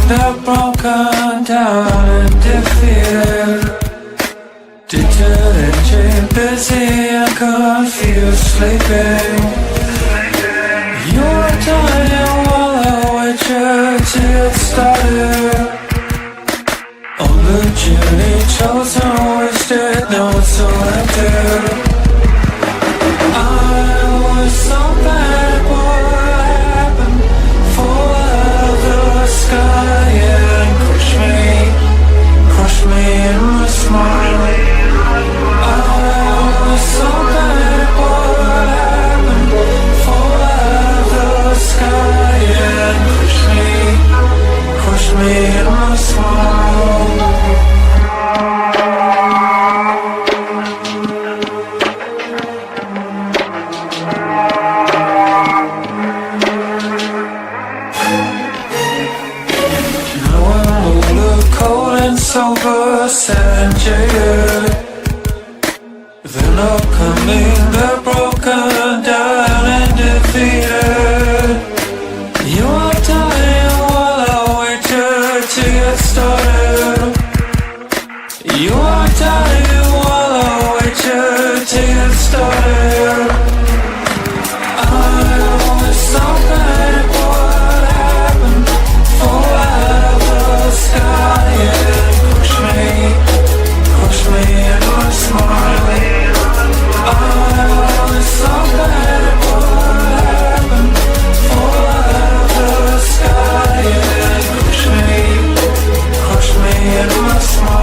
They're broken down and defeated, deterred and chained, busy and confused, sleeping. You're dying while I wait you to get started on the journey chosen, wasted, now it's selected. I was so bad, what happened? Fall out of the sky and crush me in my smile. I was so bad, what happened? Fall out of the sky and crush me in my smile. Sober, sad and jaded. They're not coming, they're broken down and defeated. You are dying while I wait you to get started. You are dying while I wait you to get started. I was so bad, what happened? Fall out of the sky, yeah. Push me in my smile. I was so bad, what happened? Fall out of the sky and crush me in my smile.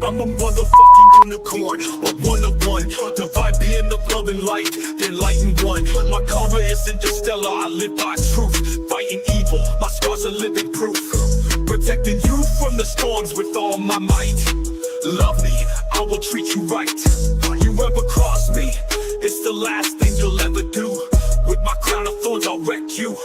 I'm a motherfucking unicorn, a one-of-one. The vibe being the love and light, then lighten one. My karma isn't just stellar, I live by truth. Fighting evil, my scars are living proof. Protecting you from the storms with all my might. Love me, I will treat you right. You ever cross me, it's the last thing you'll ever do. With my crown of thorns, I'll wreck you.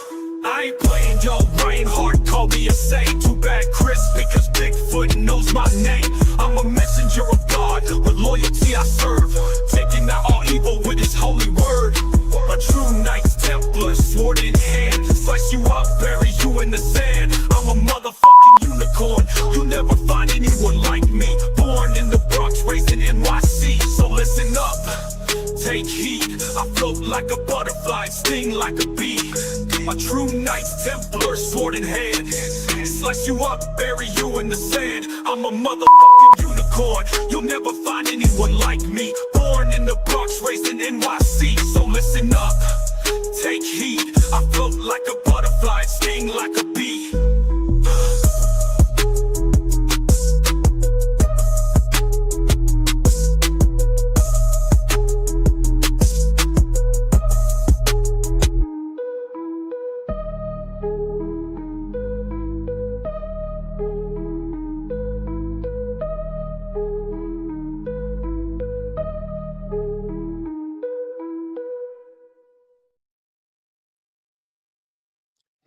I ain't playing, yo, Bryan hard, call me a saint. Too bad Chris, because Bigfoot knows my name. I'm a messenger of God, with loyalty I serve, taking out all evil with his holy word. A true Knights Templar, sword in hand, slice you up, bury you in the sand. I'm a motherfucking unicorn, you'll never find anyone like me. Born in the Bronx, raised in NYC, so listen up, take heed. I float like a butterfly, sting like a bee. A true Knights Templar, sword in hand, slice you up, bury you in the sand. I'm a motherfucking unicorn, you'll never find anyone like me. Born in the Bronx, raised in NYC, so listen up, take heed. I float like a butterfly, sting like a bee.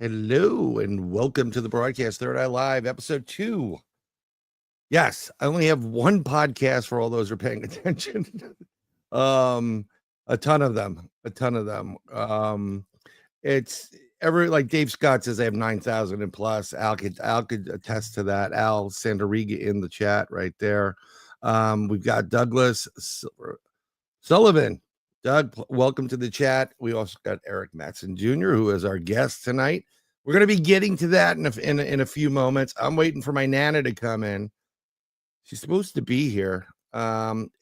Hello and welcome to the broadcast Third Eye Live, episode 2. Yes, I only have one podcast for all those who are paying attention. A ton of them. It's like Dave Scott says, I have 9,000 and plus. Al could attest to that. Al Sandariga in the chat right there. We've got Douglas Sullivan. Doug, welcome to the chat. We also got Eric Mattson Jr., who is our guest tonight. We're going to be getting to that in a few moments. I'm waiting for my Nana to come in. She's supposed to be here.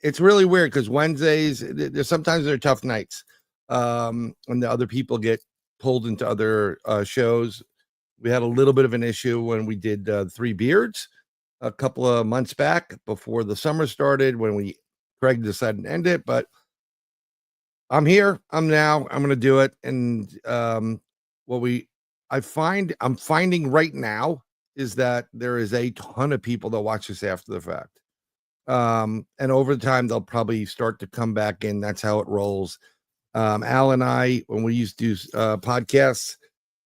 It's really weird because Wednesdays, sometimes they're tough nights. When the other people get pulled into other shows. We had a little bit of an issue when we did Three Beards a couple of months back before the summer started when Craig decided to end it, but I'm here. I'm going to do it. And I'm finding right now is that there is a ton of people that watch this after the fact. And over the time, they'll probably start to come back in. That's how it rolls. Al and I, when we used to do podcasts,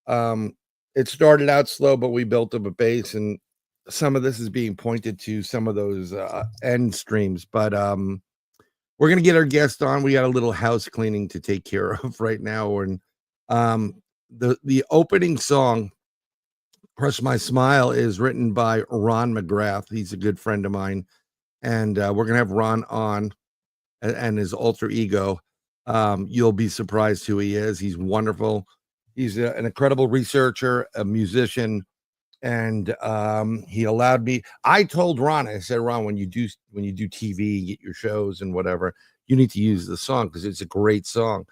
it started out slow, but we built up a base, and some of this is being pointed to some of those end streams. But we're going to get our guest on. We got a little house cleaning to take care of right now. And the opening song, Crush My Smile, is written by Ron McGrath. He's a good friend of mine. And we're going to have Ron on and his alter ego. You'll be surprised who he is. He's wonderful. He's an incredible researcher, a musician. And he allowed me. I told Ron, I said, Ron, when you do TV, get your shows and whatever, you need to use the song because it's a great song.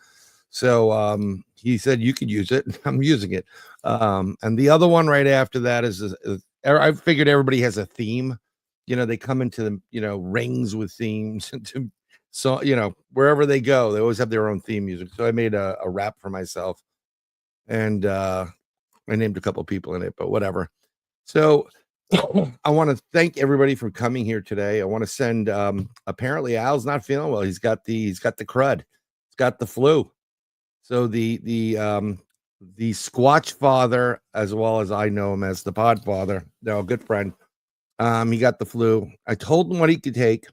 So he said you could use it. I'm using it. And the other one right after that is I figured everybody has a theme. They come into the rings with themes. So wherever they go, they always have their own theme music. So I made a rap for myself, and I named a couple people in it, but whatever. So I want to thank everybody for coming here today. I want to send apparently Al's not feeling well. He's got the crud. He's got the flu. So the Squatch Father, as well as I know him as the Pod Father, a good friend. He got the flu. I told him what he could take,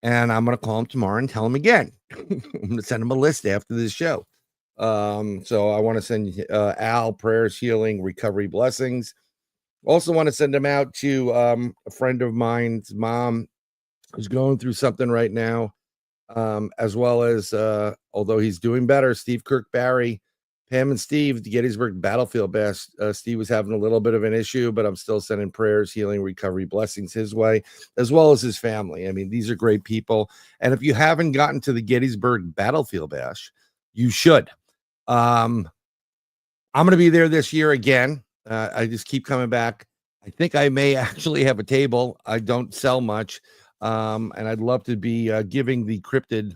and I'm going to call him tomorrow and tell him again. I'm going to send him a list after this show. So I want to send Al prayers, healing, recovery, blessings. Also want to send him out to a friend of mine's mom who's going through something right now, as well as, although he's doing better, Steve Kirk Barry, Pam and Steve, the Gettysburg Battlefield Bash. Steve was having a little bit of an issue, but I'm still sending prayers, healing, recovery, blessings his way, as well as his family. I mean, these are great people. And if you haven't gotten to the Gettysburg Battlefield Bash, you should. I'm going to be there this year again. I just keep coming back. I think I may actually have a table. I don't sell much. And I'd love to be giving the cryptid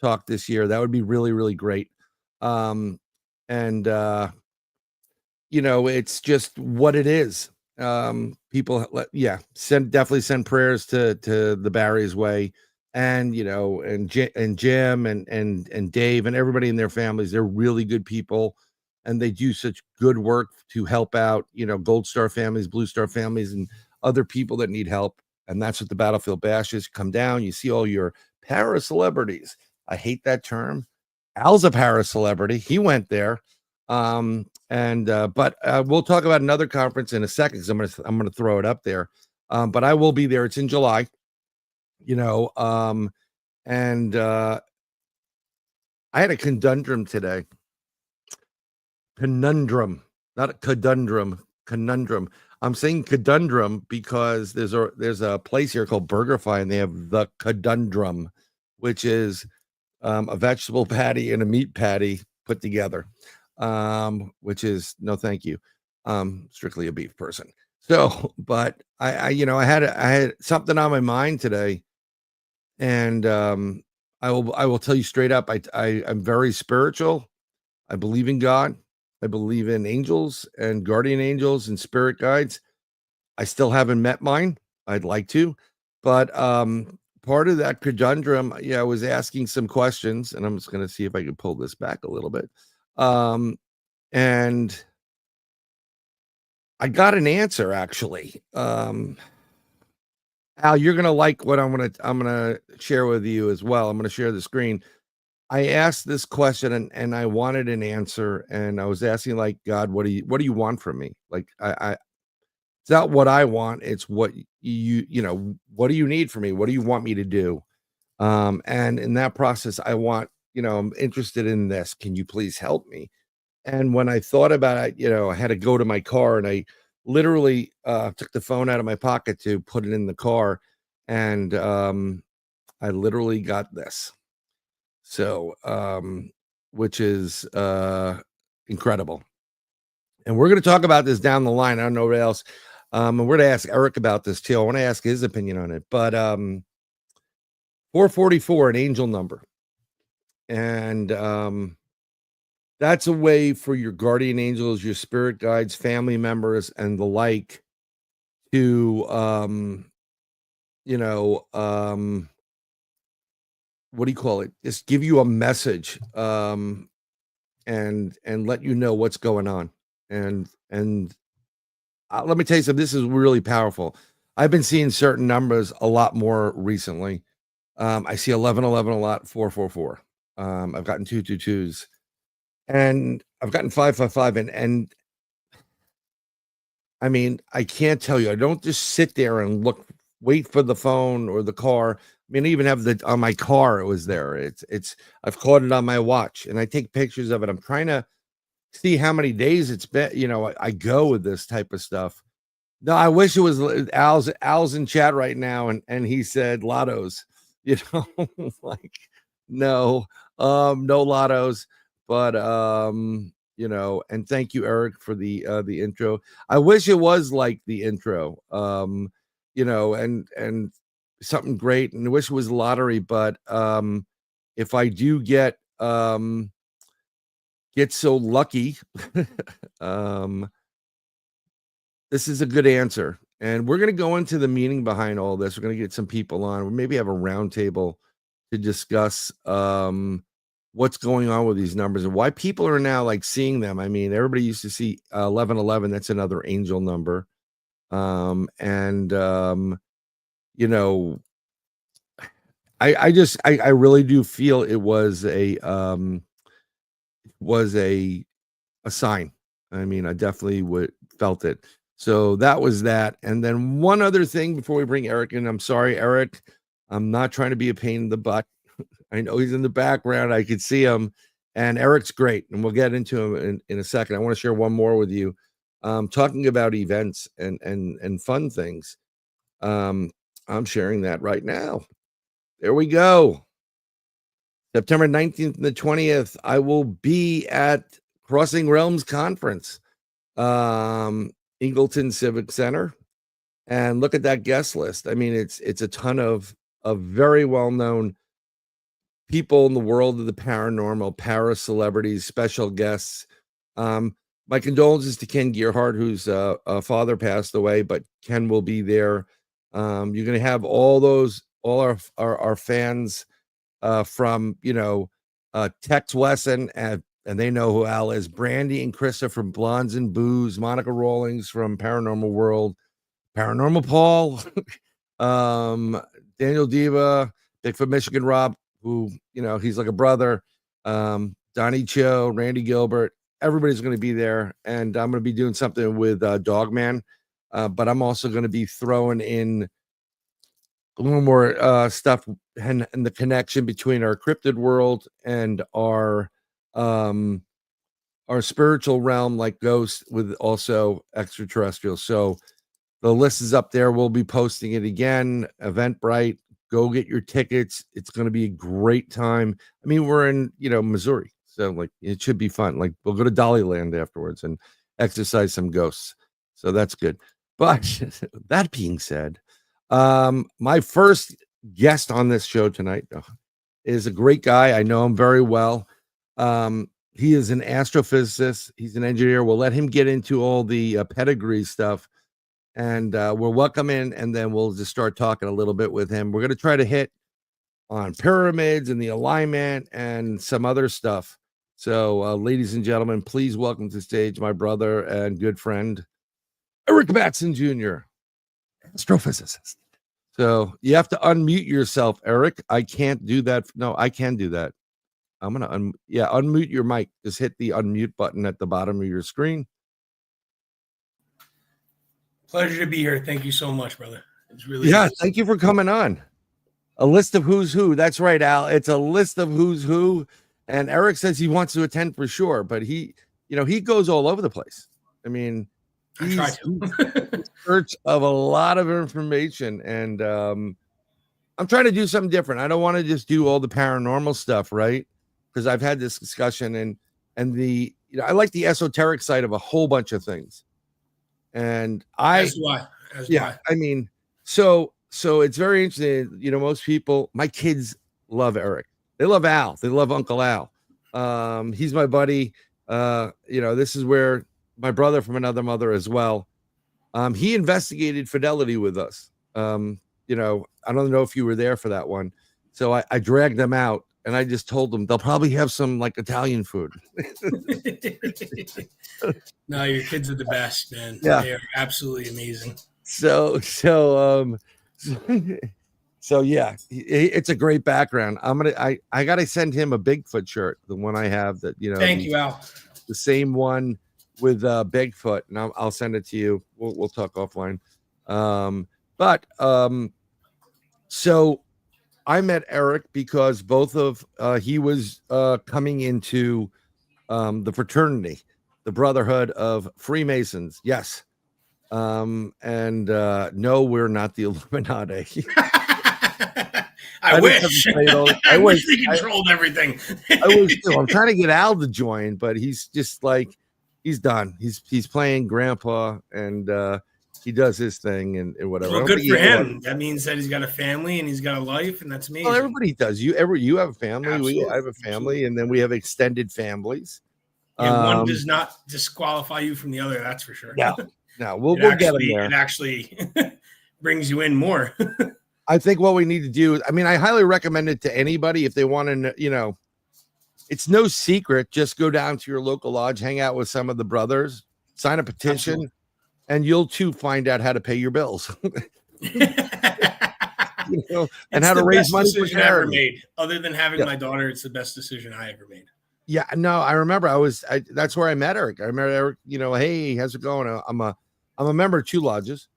talk this year. That would be really, really great. It's just what it is. People, definitely send prayers to the Barry's way. And and Jim and Dave and everybody in their families. They're really good people, and they do such good work to help out Gold Star families, Blue Star families, and other people that need help. And that's what the Battlefield Bash is. Come down, you see all your para celebrities. I hate that term. Al's a para celebrity. He went there. But we'll talk about another conference in a second because I'm gonna throw it up there. But I will be there. It's in July. I had a conundrum today. Conundrum, not a conundrum. Conundrum. I'm saying conundrum because there's a place here called Biography, and they have the conundrum, which is a vegetable patty and a meat patty put together. Which is no, thank you. Strictly a beef person. So, but I had something on my mind today. And I will tell you straight up, I'm very spiritual. I believe in God. I believe in angels and guardian angels and spirit guides. I still haven't met mine. I'd like to, but part of that conundrum, I was asking some questions, and I'm just going to see if I can pull this back a little bit. And I got an answer actually. Al, you're gonna like what I'm gonna share with you as well. I'm gonna share the screen. I asked this question and I wanted an answer, and I was asking like, God, what do you want from me? Like I it's not what I want, it's what what do you need from me? What do you want me to do? And in that process, I want, I'm interested in this. Can you please help me? And when I thought about it, I had to go to my car, and I literally took the phone out of my pocket to put it in the car, and I literally got this. So, which is incredible. And we're going to talk about this down the line. I don't know what else. And we're going to ask Eric about this too. I want to ask his opinion on it. But 444, an angel number. And that's a way for your guardian angels, your spirit guides, family members, and the like to what do you call it? Just give you a message and let you know what's going on. And let me tell you something, this is really powerful. I've been seeing certain numbers a lot more recently. I see 1111 a lot, 444. I've gotten 222s, and I've gotten 555, and I mean, I can't tell you. I don't just sit there and wait for the phone or the car. I mean, I even have on my car, it was there. I've caught it on my watch, and I take pictures of it. I'm trying to see how many days it's been. I go with this type of stuff. No, I wish it was Al's in chat right now, and he said lottos. Like no, no lottos, but and thank you, Eric, for the intro. I wish it was like the intro, and something great, and I wish it was lottery, but if I do get so lucky, this is a good answer. And we're going to go into the meaning behind all this. We're going to get some people on. We'll maybe have a roundtable to discuss what's going on with these numbers and why people are now like seeing them. I mean, everybody used to see 1111. That's another angel number. I really do feel it was a sign. I mean, I definitely felt it. So that was that. And then one other thing before we bring Eric in. I'm sorry, Eric. I'm not trying to be a pain in the butt. I know he's in the background. I could see him. And Eric's great. And we'll get into him in a second. I want to share one more with you. Talking about events and fun things. I'm sharing that right now. There we go. September 19th and the 20th, I will be at Crossing Realms Conference, Eagleton Civic Center. And look at that guest list. I mean, it's a ton of very well-known people in the world of the paranormal, para celebrities, special guests. My condolences to Ken Gearhart, whose father passed away, but Ken will be there. You're going to have all our fans from Tex Wesson, and they know who Al is. Brandy and Krista from Blondes and Booze, Monica Rawlings from Paranormal World, Paranormal Paul, Daniel Diva, Bigfoot Michigan Rob, who he's like a brother, Donnie Cho, Randy Gilbert. Everybody's going to be there, and I'm going to be doing something with Dogman, but I'm also going to be throwing in a little more stuff and the connection between our cryptid world and our spiritual realm, like ghosts, with also extraterrestrials. So the list is up there. We'll be posting it again. Eventbrite, go get your tickets. It's going to be a great time. I mean, we're in Missouri, so like it should be fun. Like we'll go to Dollyland afterwards and exercise some ghosts. So that's good. But that being said, my first guest on this show tonight is a great guy. I know him very well. He is an astrophysicist. He's an engineer. We'll let him get into all the pedigree stuff, and we'll welcome in, and then we'll just start talking a little bit with him. We're going to try to hit on pyramids and the alignment and some other stuff. So, ladies and gentlemen, please welcome to the stage my brother and good friend, Eric Mattson Jr., astrophysicist. So you have to unmute yourself, Eric. I can't do that. No, I can do that. I'm gonna unmute your mic. Just hit the unmute button at the bottom of your screen. Pleasure to be here. Thank you so much, brother. It's really Thank you for coming on. A list of who's who. That's right, Al. It's a list of who's who. And Eric says he wants to attend for sure, but he goes all over the place. I mean, I try to. in search of a lot of information, and I'm trying to do something different. I don't want to just do all the paranormal stuff, right? Because I've had this discussion, and the I like the esoteric side of a whole bunch of things. And I mean, so it's very interesting. Most people, my kids love Eric. They love Al. They love Uncle Al. He's my buddy. This is where my brother from another mother as well. He investigated fidelity with us. I don't know if you were there for that one. So I dragged them out and I just told them they'll probably have some like Italian food. No, your kids are the best, man. Yeah. They are absolutely amazing. So yeah, it's a great background. I gotta send him a Bigfoot shirt, the one I have that Thank you, Al. the same one with Bigfoot, and I'll send it to you. We'll talk offline. So I met Eric because both of he was coming into the fraternity, the Brotherhood of Freemasons. Yes. No, we're not the Illuminati. I wish. I wish they controlled everything. I wish too. I'm trying to get Al to join, but he's just like he's done. He's playing grandpa, and he does his thing and whatever. Well, good for him. That means that he's got a family and he's got a life, and that's amazing. Well, everybody does. You have a family. Absolutely. I have a family, and then we have extended families. Yeah, one does not disqualify you from the other. That's for sure. No, we'll get them there. It actually brings you in more. I think what we need to do, I highly recommend it to anybody if they want to, it's no secret. Just go down to your local lodge, hang out with some of the brothers, sign a petition, Absolutely. and you'll too find out how to pay your bills. And how to raise money for charity. I ever charity. made. Other than having my daughter, it's the best decision I ever made. Yeah, no, I remember that's where I met Eric. I met Eric, hey, how's it going? I'm a member of two lodges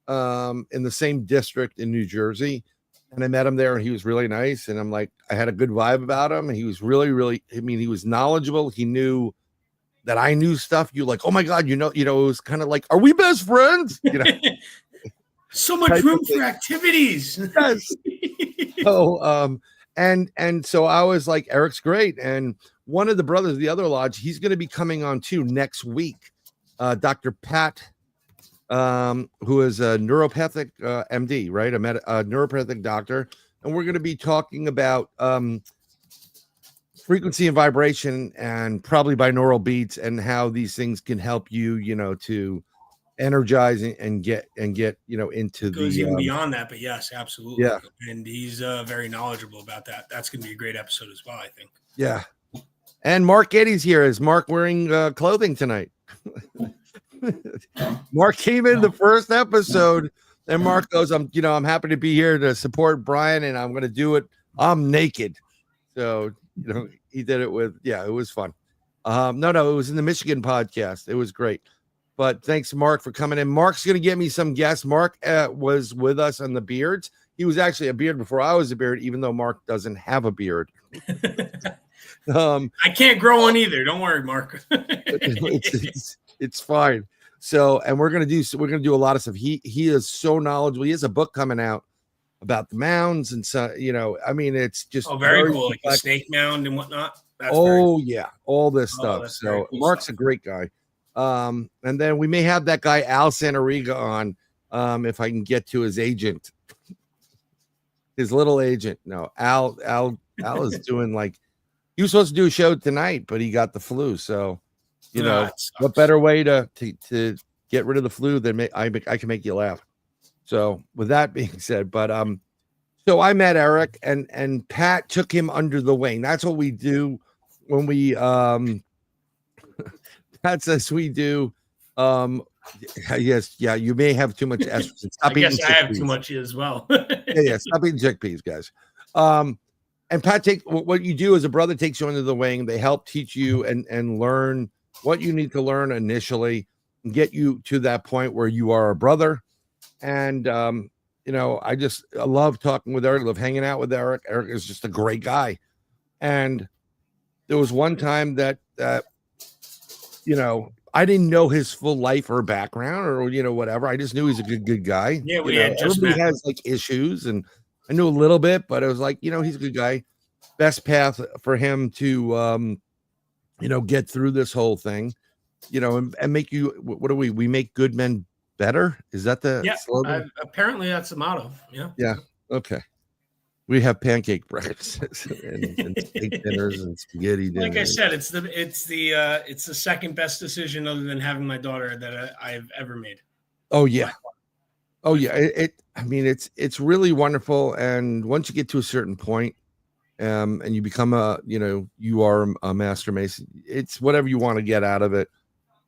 in the same district in New Jersey. And I met him there and he was really nice. And I'm like, I had a good vibe about him. And he was really, really, he was knowledgeable. He knew that I knew stuff. You like, oh my God, it was kind of like, are we best friends? So much room for activities. Yes. So, and so I was like, Eric's great. And one of the brothers of the other lodge, he's going to be coming on too next week. Dr. Pat, who is a neuropathic MD, right? A neuropathic doctor. And we're going to be talking about frequency and vibration and probably binaural beats and how these things can help you, to energize and get into it goes even beyond that. But yes, absolutely. Yeah. And he's very knowledgeable about that. That's going to be a great episode as well, I think. Yeah. And Mark Getty's here. Is Mark wearing clothing tonight? Mark came in the first episode and Mark goes, I'm happy to be here to support Bryan and I'm going to do it. I'm naked. So, he did it with, it was fun. No, it was in the Michigan podcast. It was great. But thanks, Mark, for coming in. Mark's going to get me some guests. Mark was with us on the beards. He was actually a beard before I was a beard, even though Mark doesn't have a beard. I can't grow one either. Don't worry, Mark. It's fine. So, and we're gonna do a lot of stuff. He is so knowledgeable. He has a book coming out about the mounds, and so it's just very cool, like the snake mound and whatnot. That's all this stuff. So cool Mark's stuff. A great guy. And then we may have that guy Al Santoriga on, if I can get to his agent, his little agent. No, Al is doing he was supposed to do a show tonight, but he got the flu. So, what better way to get rid of the flu than I can make you laugh. So with that being said, but so I met Eric and Pat took him under the wing. That's what we do when we Pat says we do Yes, yeah, you may have too much estrogen. I Stop eating guess I have too chickpeas. much as well. Yeah, stop eating chickpeas, guys. And Pat, what you do is a brother takes you under the wing. They help teach you and learn what you need to learn initially and get you to that point where you are a brother. And I love talking with Eric, love hanging out with Eric. Eric is just a great guy. And there was one time that I didn't know his full life or background or whatever. I just knew he's a good guy. Yeah, we had just everybody met. has like issues, and I knew a little bit, but it was like, he's a good guy. Best path for him to get through this whole thing, and make you, what do we make good men better? Is that the slogan? Apparently that's the motto. Yeah. Yeah. Okay. We have pancake breakfasts and steak dinners and spaghetti dinners. Like I said, it's the second best decision other than having my daughter that I've ever made. Oh yeah. Oh yeah. It's really wonderful. And once you get to a certain point, and you become you are a master mason, it's whatever you want to get out of it,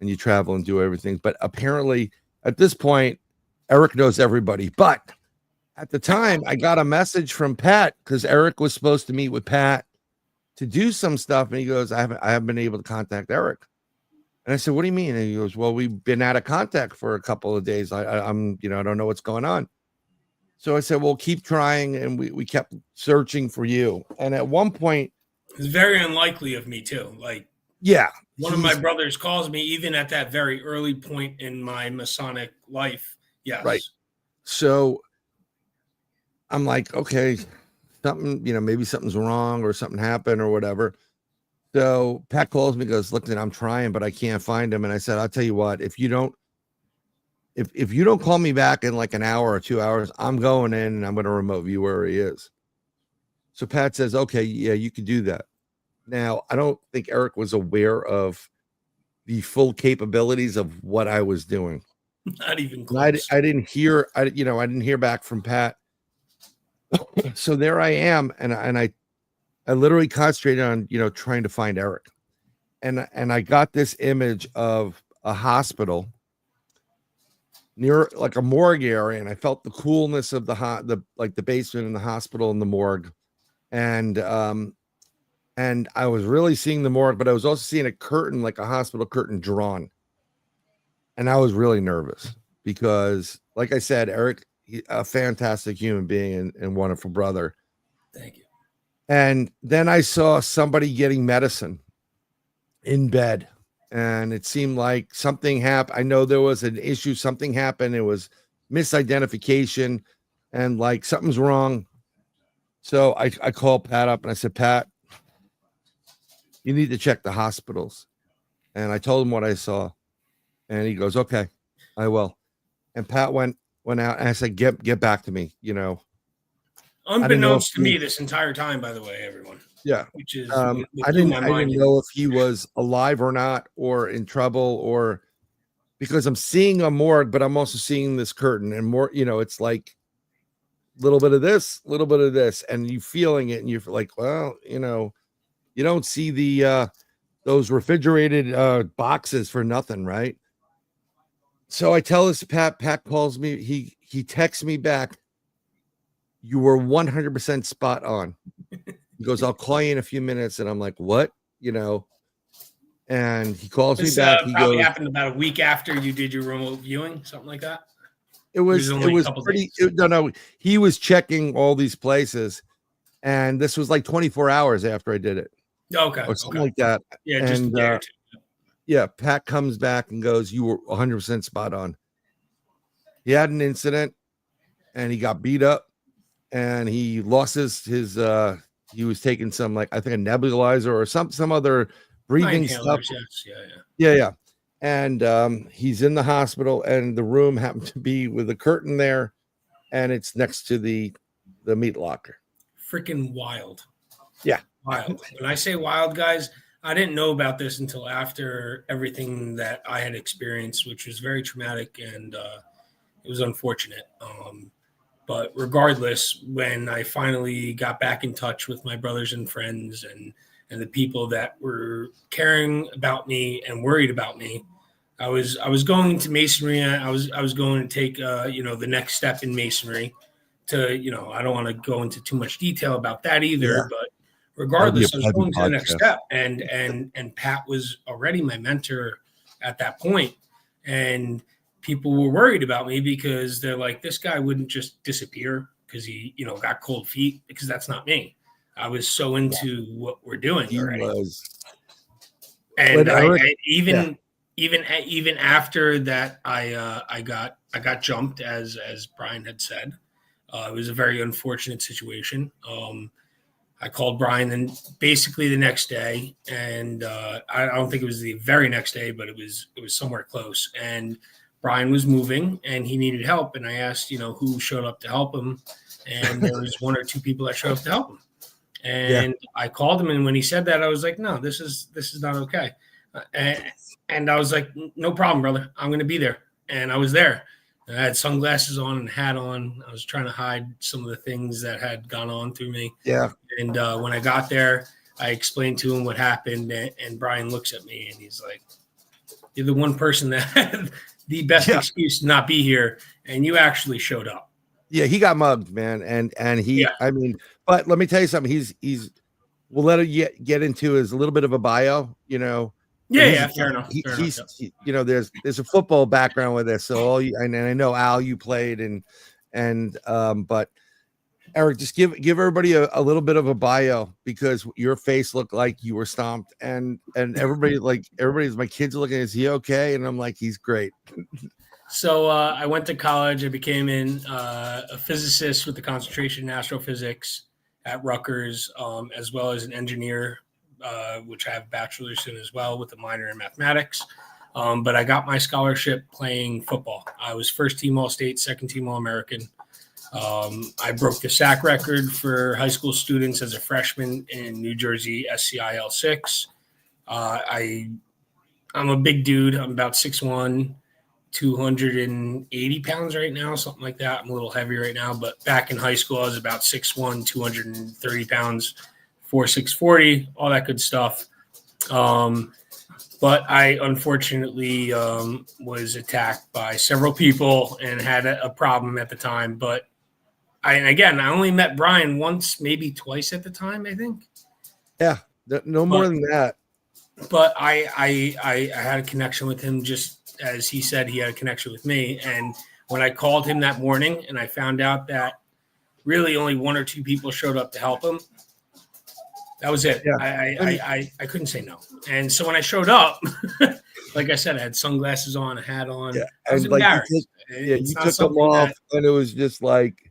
and you travel and do everything. But apparently at this point, Eric knows everybody. But at the time, I got a message from Pat because Eric was supposed to meet with Pat to do some stuff. And he goes, I haven't been able to contact Eric. And I said, what do you mean? And he goes, well, we've been out of contact for a couple of days. I don't know what's going on. So I said, well, keep trying. And we kept searching for you. And at one point, it's very unlikely of me too. Like, yeah, one of my brothers calls me even at that very early point in my Masonic life. Yes. Right. So I'm like, okay, something, maybe something's wrong or something happened or whatever. So Pat calls me, goes, look, I'm trying, but I can't find him. And I said, I'll tell you what, if you don't call me back in like an hour or 2 hours, I'm going in and I'm going to remote view where he is. So Pat says, okay, yeah, you can do that. Now, I don't think Eric was aware of the full capabilities of what I was doing. Not even close. I didn't hear back from Pat. So there I am, and I literally concentrated on trying to find Eric, and I got this image of a hospital near like a morgue area, and I felt the coolness of the basement in the hospital and the morgue, and I was really seeing the morgue, but I was also seeing a curtain, like a hospital curtain, drawn, and I was really nervous because, like I said, Eric, a fantastic human being and wonderful brother. Thank you. And then I saw somebody getting medicine in bed, and it seemed like something happened. I know there was an issue. Something happened. It was misidentification, and like something's wrong. So I called Pat up and I said, Pat, you need to check the hospitals. And I told him what I saw, and he goes, okay, I will. And Pat went out, and I said, get back to me, Unbeknownst to me this entire time, by the way, everyone. Yeah. Which is I didn't know if he was alive or not, or in trouble, or because I'm seeing a morgue, but I'm also seeing this curtain and more, it's like a little bit of this, and you feeling it, and you're like, well, you don't see the those refrigerated boxes for nothing, right? So I tell this Pat calls me, he texts me back, you were 100% spot on. He goes, I'll call you in a few minutes. And I'm like, what? And he calls me back. He probably goes, happened about a week after you did your remote viewing, something like that. It was pretty. No, he was checking all these places, and this was like 24 hours after I did it. Okay. Or something like that. Yeah, and, just a day or two. Yeah, Pat comes back and goes, you were 100% spot on. He had an incident, and he got beat up, and he lost his he was taking some, like, I think a nebulizer or some other breathing stuff. Yes. Yeah. And he's in the hospital, and the room happened to be with a curtain there, and it's next to the meat locker. Freaking wild. Yeah. Wild. When I say wild, guys, I didn't know about this until after everything that I had experienced, which was very traumatic, and it was unfortunate. But regardless, when I finally got back in touch with my brothers and friends and the people that were caring about me and worried about me, I was going into masonry. I was going to take the next step in masonry. To I don't want to go into too much detail about that either, Yeah. but That'll be a regardless, I was private going to the next podcast. step, and Pat was already my mentor at that point, and people were worried about me because they're like, this guy wouldn't just disappear because he got cold feet, because that's not me. I was so into what we're doing He already. was. And Eric, even after that, I got jumped, as Bryan had said. It was a very unfortunate situation. I called Bryan and basically the next day, and I don't think it was the very next day, but it was somewhere close. And Bryan was moving, and he needed help. And I asked, who showed up to help him, and there was one or two people that showed up to help him. And I called him, and when he said that, I was like, no, this is not okay. And I was like, no problem, brother. I'm going to be there. And I was there. And I had sunglasses on and a hat on. I was trying to hide some of the things that had gone on through me. Yeah. And when I got there, I explained to him what happened. And Bryan looks at me and he's like, you're the one person that had the best excuse to not be here. And you actually showed up. Yeah, he got mugged, man. And he, I mean, but let me tell you something. We'll let it get into his a little bit of a bio, Yeah, fair enough. There's a football background with this. So and I know Al, you played but Eric, just give everybody a little bit of a bio, because your face looked like you were stomped, and everybody's my kids are looking, is he okay? And I'm like, he's great. So I went to college. I became a physicist with a concentration in astrophysics at Rutgers, as well as an engineer, which I have a bachelor's in as well, with a minor in mathematics. But I got my scholarship playing football. I was first team All-State, second team All-American. I broke the sack record for high school students as a freshman in New Jersey SCIL 6. I'm a big dude. I'm about 6'1", 280 pounds right now, something like that. I'm a little heavy right now, but back in high school, I was about 6'1", 230 pounds, 4.6 40, all that good stuff. But I unfortunately was attacked by several people and had a problem at the time. But I only met Bryan once, maybe twice at the time, I think. Yeah, no more than that. But I had a connection with him, just as he said he had a connection with me. And when I called him that morning and I found out that really only one or two people showed up to help him, that was it. Yeah. I couldn't say no. And so when I showed up, like I said, I had sunglasses on, a hat on. Yeah. I was embarrassed. You took them off, and it was just like,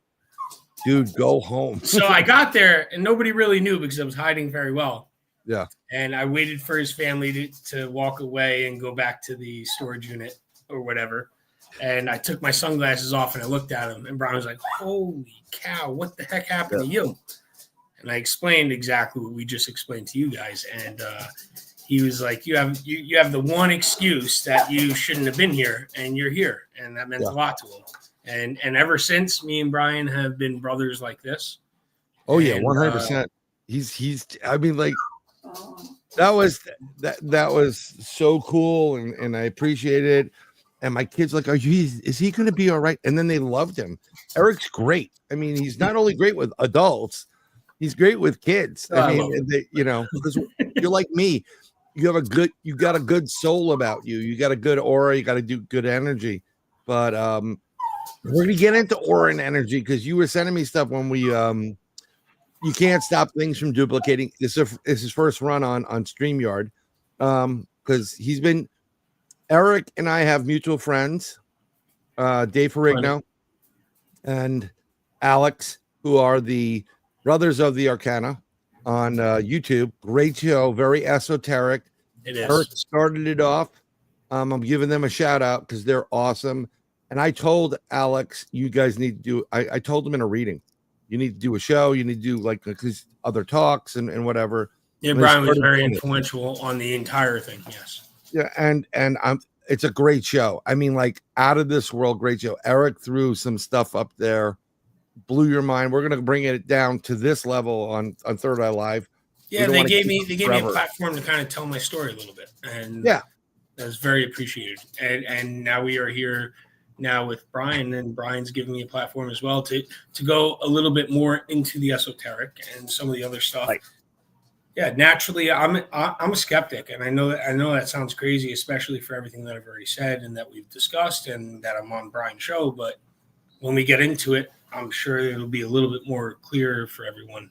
dude, go home. So I got there, and nobody really knew because I was hiding very well. Yeah. And I waited for his family to walk away and go back to the storage unit or whatever. And I took my sunglasses off, and I looked at him, and Bryan was like, holy cow, what the heck happened to you? And I explained exactly what we just explained to you guys. And he was like, you have the one excuse that you shouldn't have been here, and you're here. And that meant a lot to him. And ever since, me and Bryan have been brothers like this. Oh, yeah, 100%. He's I mean, like, that was so cool, and I appreciate it. And my kids like, is he going to be all right? And then they loved him. Eric's great. I mean, he's not only great with adults, he's great with kids. I mean, because you're like me. You got a good soul about you. You got a good aura. You got to do good energy. But we're gonna get into aura and energy, because you were sending me stuff when we you can't stop things from duplicating. This is his first run on StreamYard, because Eric and I have mutual friends, Dave Ferrigno and Alex, who are the Brothers of the Arcana on YouTube. Great show, very esoteric. It is. Eric started it off. I'm giving them a shout out because they're awesome. And I told Alex, you guys need to do, I told him in a reading, you need to do a show, you need to do like other talks and whatever. Yeah, Bryan was very influential on the entire thing. Yes. Yeah, and it's a great show. I mean, like, out of this world, great show. Eric threw some stuff up there, blew your mind. We're gonna bring it down to this level on Third Eye Live. Yeah, they gave me a platform to kind of tell my story a little bit, and That's very appreciated. And now we are here now with Bryan, and Bryan's giving me a platform as well to go a little bit more into the esoteric and some of the other stuff. Right. Yeah, naturally, I'm a skeptic, and I know that sounds crazy, especially for everything that I've already said and that we've discussed, and that I'm on Bryan's show. But when we get into it, I'm sure it'll be a little bit more clear for everyone.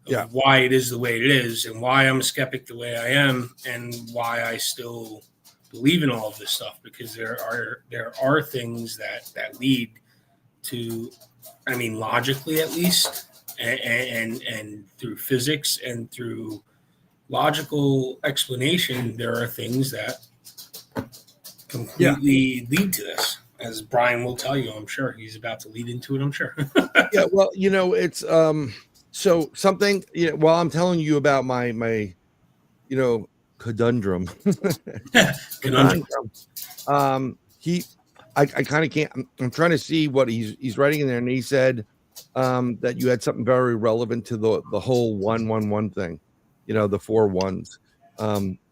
Yeah. Why it is the way it is, and why I'm a skeptic the way I am, and why I still believe in all of this stuff, because there are things that lead to, I mean, logically at least, and through physics and through logical explanation, there are things that completely lead to this, as Bryan will tell you. I'm sure he's about to lead into it, I'm sure. Yeah, well, it's so something, while I'm telling you about my conundrum. I kind of can't. I'm trying to see what he's writing in there, and he said that you had something very relevant to the whole 111 thing, the 4 ones.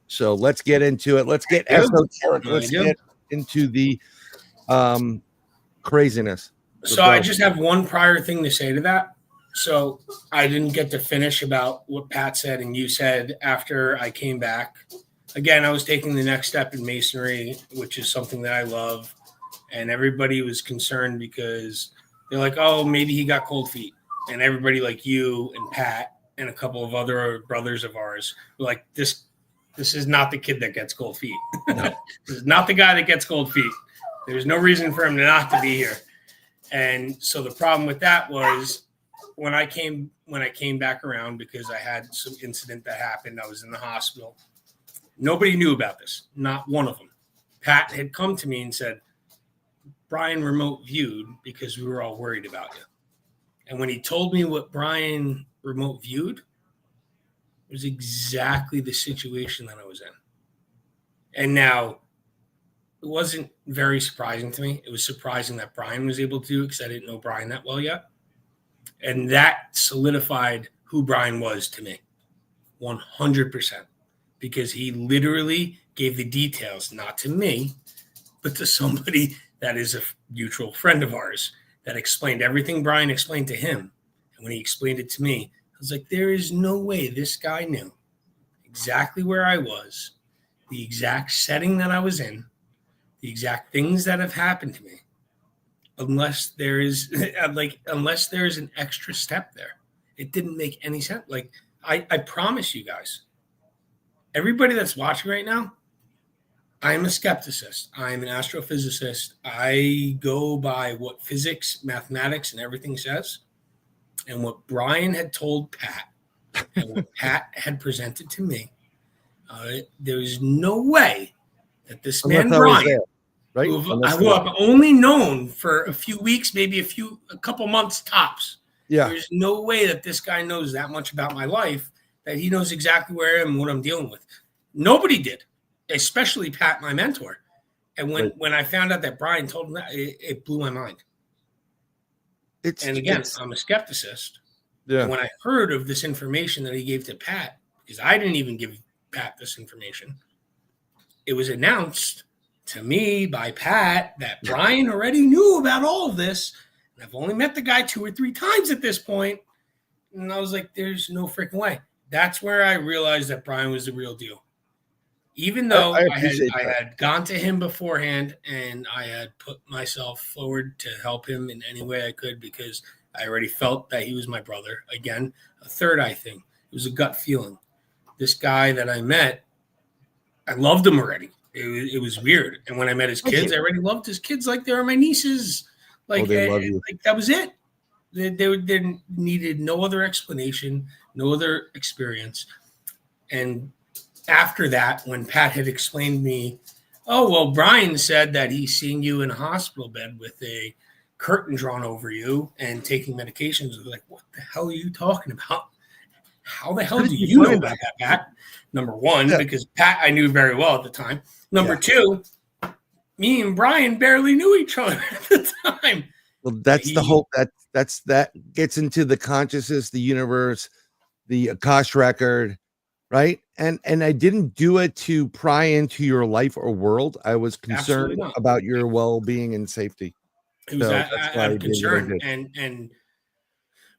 So let's get into it. Let's get esoteric. Let's get into the craziness. So I just have one prior thing to say to that. So I didn't get to finish about what Pat said and you said after I came back. Again, I was taking the next step in masonry, which is something that I love. And everybody was concerned because they're like, oh, maybe he got cold feet. And everybody like you and Pat and a couple of other brothers of ours were like, this is not the kid that gets cold feet. No. This is not the guy that gets cold feet. There's no reason for him not to be here. And so the problem with that was when I came back around, because I had some incident that happened, I was in the hospital. Nobody knew about this, not one of them. Pat had come to me and said, Bryan remote viewed because we were all worried about you. And when he told me what Bryan remote viewed, it was exactly the situation that I was in. And now it wasn't very surprising to me. It was surprising that Bryan was able to do it because I didn't know Bryan that well yet. And that solidified who Bryan was to me, 100%, because he literally gave the details, not to me, but to somebody that is a mutual friend of ours that explained everything Bryan explained to him. And when he explained it to me, I was like, there is no way this guy knew exactly where I was, the exact setting that I was in, the exact things that have happened to me, unless there is an extra step there. It didn't make any sense. Like, I promise you guys, everybody that's watching right now, I'm a skepticist. I'm an astrophysicist. I go by what physics, mathematics, and everything says. And what Bryan had told Pat and what Pat had presented to me, there is no way that this man, Bryan, right? who I've only known for a few weeks, maybe a couple months tops. Yeah. There's no way that this guy knows that much about my life, that he knows exactly where I am and what I'm dealing with. Nobody did, especially Pat, my mentor. And when I found out that Bryan told him that, it blew my mind. And again, I'm a skepticist. Yeah. And when I heard of this information that he gave to Pat, because I didn't even give Pat this information, it was announced to me by Pat that Bryan already knew about all of this. And I've only met the guy 2 or 3 times at this point. And I was like, there's no freaking way. That's where I realized that Bryan was the real deal. Even though I had gone to him beforehand and I had put myself forward to help him in any way I could, because I already felt that he was my brother. Again, a third eye thing. It was a gut feeling. This guy that I met, I loved him already. It was weird. And when I met his kids, I already loved his kids like they were my nieces. Like, like that was it. They needed no other explanation, no other experience. And after that, when Pat had explained to me, oh, well, Bryan said that he's seeing you in a hospital bed with a curtain drawn over you and taking medications. I was like, what the hell are you talking about? How the hell do you know about that, Pat? Number one, because Pat I knew very well at the time. Number two, me and Bryan barely knew each other at the time. Well, that's the whole that gets into the consciousness, the universe, the Akash record, right? And I didn't do it to pry into your life or world. I was Absolutely concerned not. about your well-being and safety. It was So that's why out I of did what I concern. did. And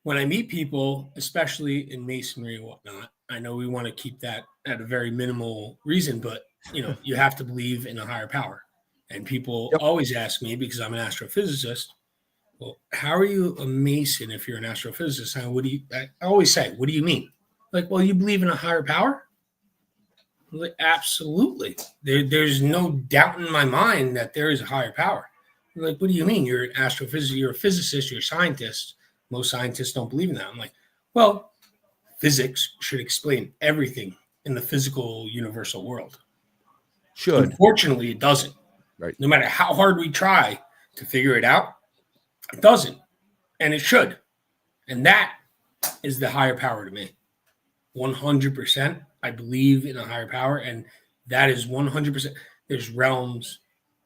when I meet people, especially in masonry and whatnot, I know we want to keep that at a very minimal reason, but you have to believe in a higher power. And people Yep. always ask me, because I'm an astrophysicist, well, how are you a mason if you're an astrophysicist? I always say, what do you mean? Like, well, you believe in a higher power? I'm like, absolutely. There's no doubt in my mind that there is a higher power. I'm like, what do you mean? You're an astrophysicist, you're a physicist, you're a scientist. Most scientists don't believe in that. I'm like, well, physics should explain everything in the physical universal world. Should. Unfortunately, it doesn't. Right. No matter how hard we try to figure it out, it doesn't. And it should. And that is the higher power to me. 100%. I believe in a higher power. And that is 100%. There's realms,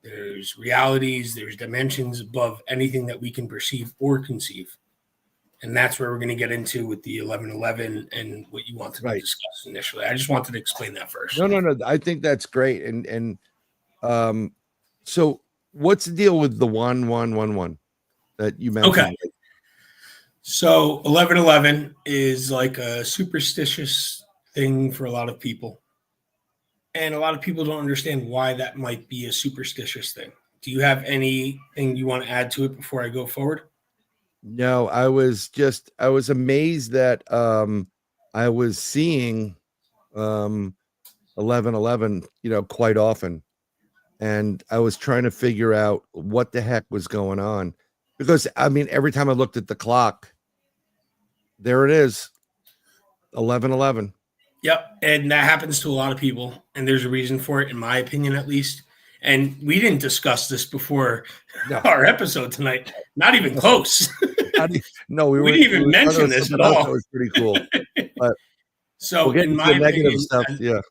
there's realities, there's dimensions above anything that we can perceive or conceive. And that's where we're going to get into with the 1111 and what you wanted to discuss initially. I just wanted to explain that first. No. I think that's great. And so what's the deal with the 1111 that you mentioned? Okay. So 1111 is like a superstitious thing for a lot of people. And a lot of people don't understand why that might be a superstitious thing. Do you have anything you want to add to it before I go forward? No, I was amazed that I was seeing 1111, quite often. And I was trying to figure out what the heck was going on. Because I mean, every time I looked at the clock, there it is, 1111. Yep. And that happens to a lot of people. And there's a reason for it, in my opinion, at least. And we didn't discuss this before our episode tonight. Not even close. No, we didn't even mention this at all. That was pretty cool. But so, we'll in my opinion, stuff, yeah,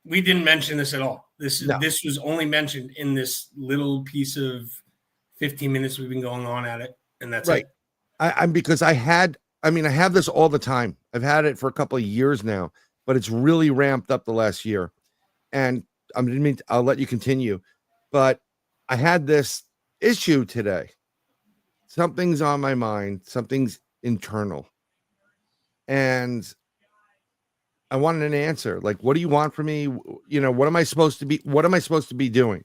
we didn't mention this at all. This was only mentioned in this little piece of 15 minutes we've been going on at it, and that's right. I'm because I have this all the time. I've had it for a couple of years now, but it's really ramped up the last year. And I'll let you continue, but I had this issue today. Something's on my mind, something's internal. And I wanted an answer. Like, what do you want from me? What am I supposed to be doing?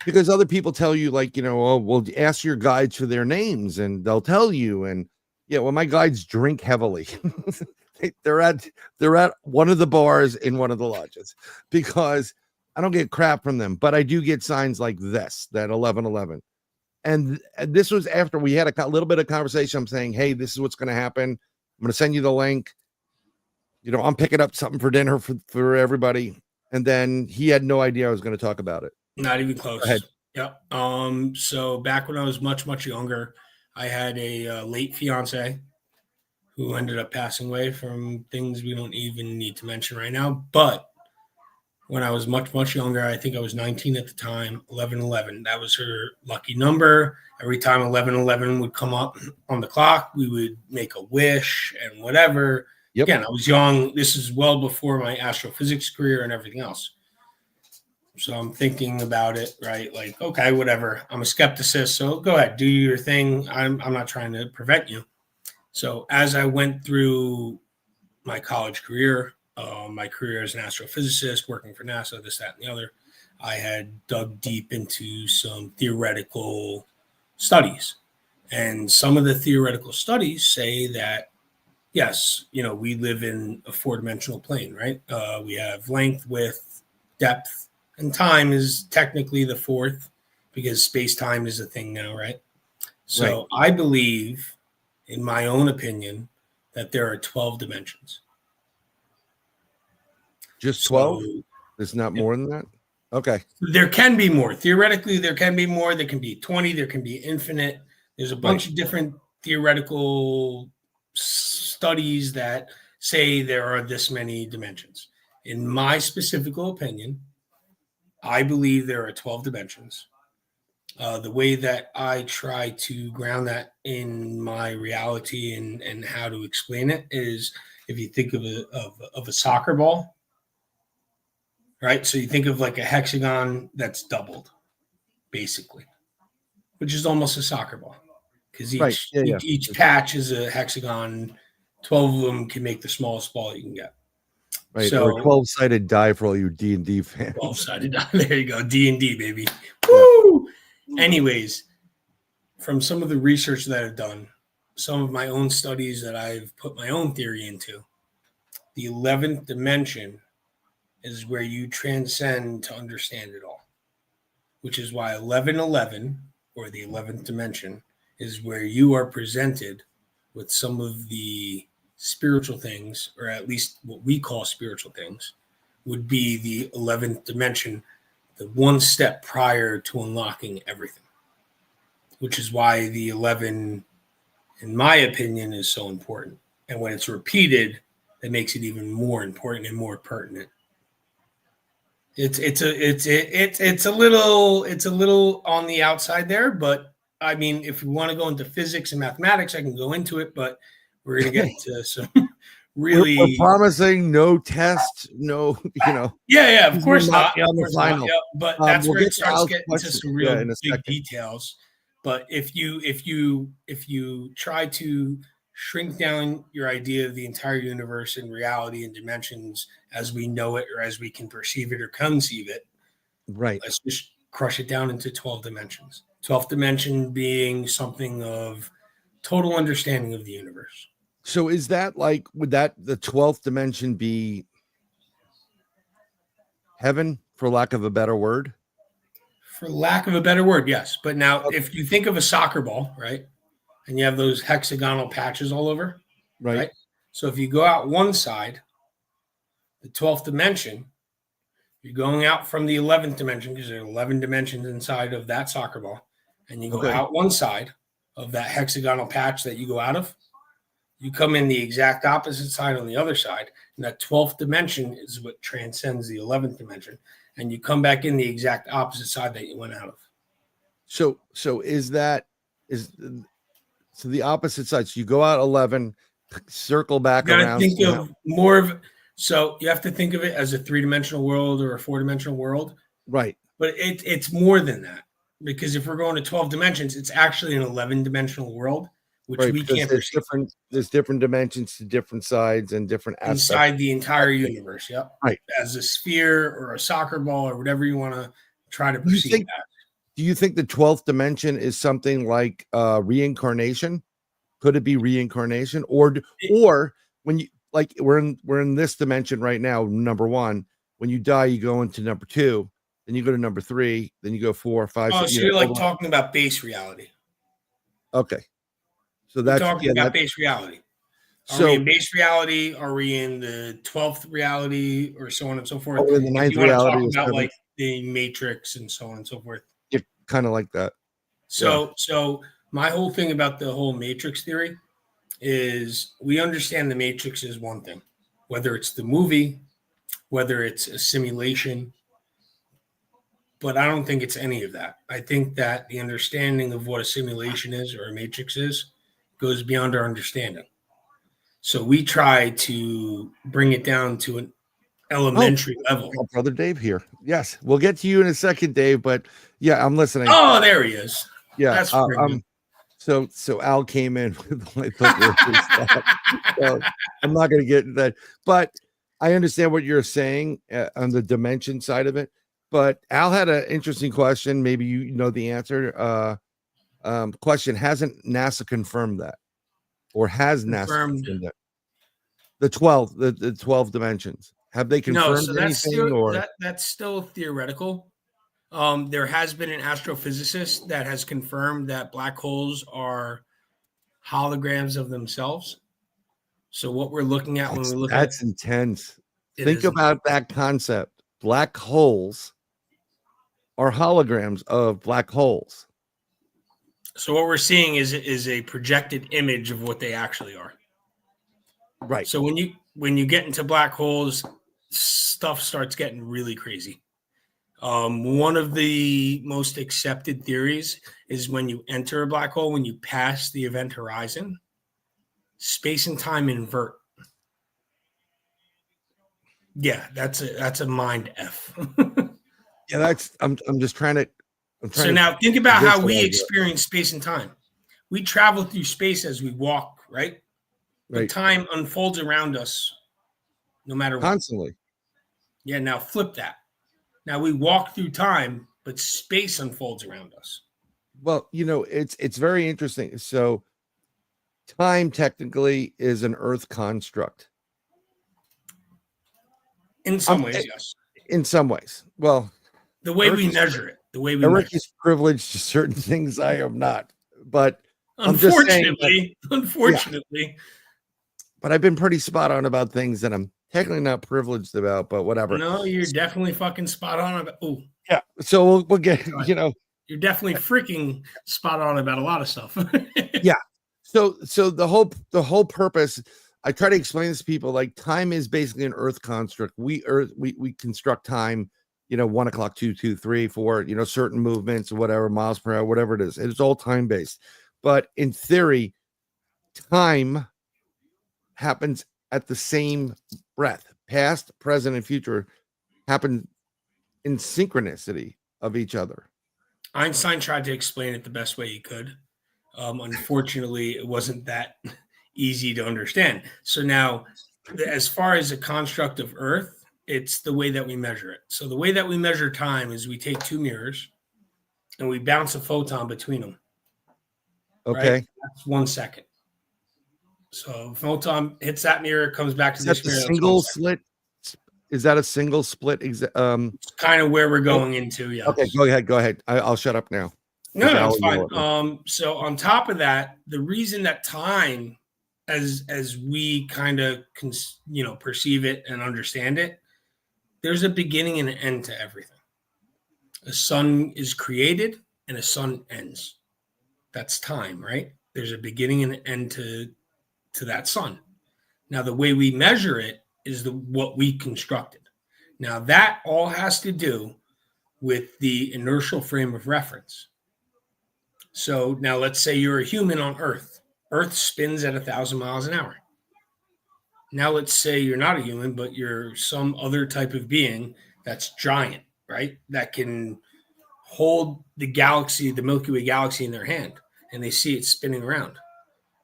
Because other people tell you, like, oh, well, ask your guides for their names and they'll tell you. And well, my guides drink heavily. they're at one of the bars in one of the lodges, because I don't get crap from them, but I do get signs like this, that 1111. And this was after we had a little bit of conversation. I'm saying, hey, this is what's going to happen. I'm going to send you the link. I'm picking up something for dinner for everybody. And then he had no idea I was going to talk about it. Not even close. Go ahead. Yep. So back when I was much, much younger, I had a late fiance who ended up passing away from things we don't even need to mention right now. But when I was much, much younger, I think I was 19 at the time, 1111. That was her lucky number. Every time 1111 would come up on the clock, we would make a wish and whatever. Yep. Again, I was young. This is well before my astrophysics career and everything else. So I'm thinking about it, right? Like, okay, whatever. I'm a skepticist, so go ahead, do your thing. I'm not trying to prevent you. So as I went through my college career, my career as an astrophysicist, working for NASA, this, that, and the other, I had dug deep into some theoretical studies. And some of the theoretical studies say that, yes, we live in a four-dimensional plane, right? We have length, width, depth, and time is technically the fourth, because space-time is a thing now, right? So I believe, in my own opinion, that there are 12 dimensions. Just 12? So, there's not more than that? Okay. There can be more. Theoretically, there can be more. There can be 20. There can be infinite. There's a bunch of different theoretical studies that say there are this many dimensions. In my specific opinion, I believe there are 12 dimensions. The way that I try to ground that in my reality and how to explain it is, if you think of a soccer ball, right? So you think of like a hexagon that's doubled, basically, which is almost a soccer ball, because Right. Yeah. each patch is a hexagon. 12 of them can make the smallest ball you can get. Right. So or a 12-sided die for all you D&D fans. 12-sided die. There you go. D&D, baby. Woo! Anyways, from some of the research that I've done, some of my own studies that I've put my own theory into, the 11th dimension is where you transcend to understand it all, which is why 1111, or the 11th dimension, is where you are presented with some of the spiritual things, or at least what we call spiritual things, would be the 11th dimension, the one step prior to unlocking everything, which is why the 11, in my opinion, is so important. And when it's repeated, it makes it even more important and more pertinent. It's a little on the outside there, but I mean, if we want to go into physics and mathematics, I can go into it, but we're going to get into some really. We're promising no test, no, Yeah, of He's course gonna not. knock you on the Of course not, final. yeah, but that's We'll where it get to starts Al's getting into question, some real in a big second. details. But if you try to shrink down your idea of the entire universe and reality and dimensions as we know it, or as we can perceive it or conceive it, Right. let's just crush it down into 12 dimensions. 12th dimension being something of total understanding of the universe. So is that like, would that the 12th dimension be heaven, for lack of a better word? For lack of a better word, yes. But now, if you think of a soccer ball, right, and you have those hexagonal patches all over, right? So if you go out one side, the 12th dimension, you're going out from the 11th dimension, because there are 11 dimensions inside of that soccer ball, and you go out one side of that hexagonal patch that you go out of, you come in the exact opposite side on the other side, and that 12th dimension is what transcends the 11th dimension, and you come back in the exact opposite side that you went out of. So the opposite side. So you go out 11, circle back You got to around. think of more of, so you have to think of it as a 3-dimensional world or a 4-dimensional world. Right. But it's more than that, because if we're going to 12 dimensions, it's actually an 11-dimensional world, which we can't perceive. There's different dimensions to different sides and different aspects inside the entire universe. Yep. Right. As a sphere or a soccer ball or whatever you want to try to perceive that. Do you think the 12th dimension is something like reincarnation? Could it be reincarnation, or when you, like, we're in this dimension right now, number 1, when you die you go into number 2, then you go to number 3, then you go 4, 5, Oh, 6, so you're like talking about base reality. Okay. So that's talking about base reality. Are we in base reality? Are we in the 12th reality, or so on and so forth? In the 9th you want reality, to talk about like the Matrix and so on and so forth. Yeah, kind of like that. So my whole thing about the whole Matrix theory is we understand the Matrix is one thing, whether it's the movie, whether it's a simulation, but I don't think it's any of that. I think that the understanding of what a simulation is or a Matrix is goes beyond our understanding. So we try to bring it down to an elementary level. Brother Dave here. Yes, we'll get to you in a second, Dave, but yeah, I'm listening. Oh, there he is. Yeah. That's so Al came in with my stuff. So I'm not going to get into that, but I understand what you're saying on the dimension side of it. But Al had an interesting question. Maybe you know the answer. Question: hasn't NASA confirmed that, or has NASA confirmed that? The 12 dimensions. Have they confirmed anything? That's still theoretical. There has been an astrophysicist that has confirmed that black holes are holograms of themselves. So what we're looking at when we look at that's intense. Think about that concept. Black holes are holograms of black holes. So what we're seeing is a projected image of what they actually are. Right. So when you get into black holes, stuff starts getting really crazy. One of the most accepted theories is when you enter a black hole, when you pass the event horizon, space and time invert. Yeah, that's a mind F. Yeah, that's I'm just trying to So now think about how we visualize it. experience space and time. We travel through space as we walk, right? But Right. time unfolds around us no matter what. Constantly. Yeah, now flip that. Now we walk through time, but space unfolds around us. Well, it's very interesting. So time technically is an earth construct. In some ways, yes. In some ways. Well, The way Eric we is, measure it, the way we Eric measure it. is privileged to certain things I am not. But I'm just saying Unfortunately, unfortunately. but I've been pretty spot on about things that I'm technically not privileged about, but whatever. No, you're definitely fucking spot on about. Oh, Yeah. So we'll get, you're definitely freaking spot on about a lot of stuff. Yeah. So the whole purpose, I try to explain this to people, like time is basically an earth construct. We construct time, 1 o'clock, 2, 2, 3, 4, certain movements, whatever, miles per hour, whatever it is. It's all time based. But in theory, time happens at the same breath. Past, present, and future happen in synchronicity of each other. Einstein tried to explain it the best way he could. Unfortunately, it wasn't that easy to understand. So now, as far as a construct of Earth, it's the way that we measure it. So the way that we measure time is we take two mirrors and we bounce a photon between them. Okay. Right? That's 1 second. So photon hits that mirror, it comes back to this mirror. Single split. Is that a single split? It's kind of where we're going into. Yeah. Okay, go ahead. I'll shut up now. No, it's fine. So on top of that, the reason that time, as we kind of perceive it and understand it, there's a beginning and an end to everything. A sun is created and a sun ends. That's time, right? There's a beginning and an end to that sun. Now, the way we measure it is what we constructed. Now, that all has to do with the inertial frame of reference. So now let's say you're a human on Earth. Earth spins at 1,000 miles an hour. Now let's say you're not a human, but you're some other type of being that's giant, right? That can hold the galaxy, the Milky Way galaxy in their hand, and they see it spinning around.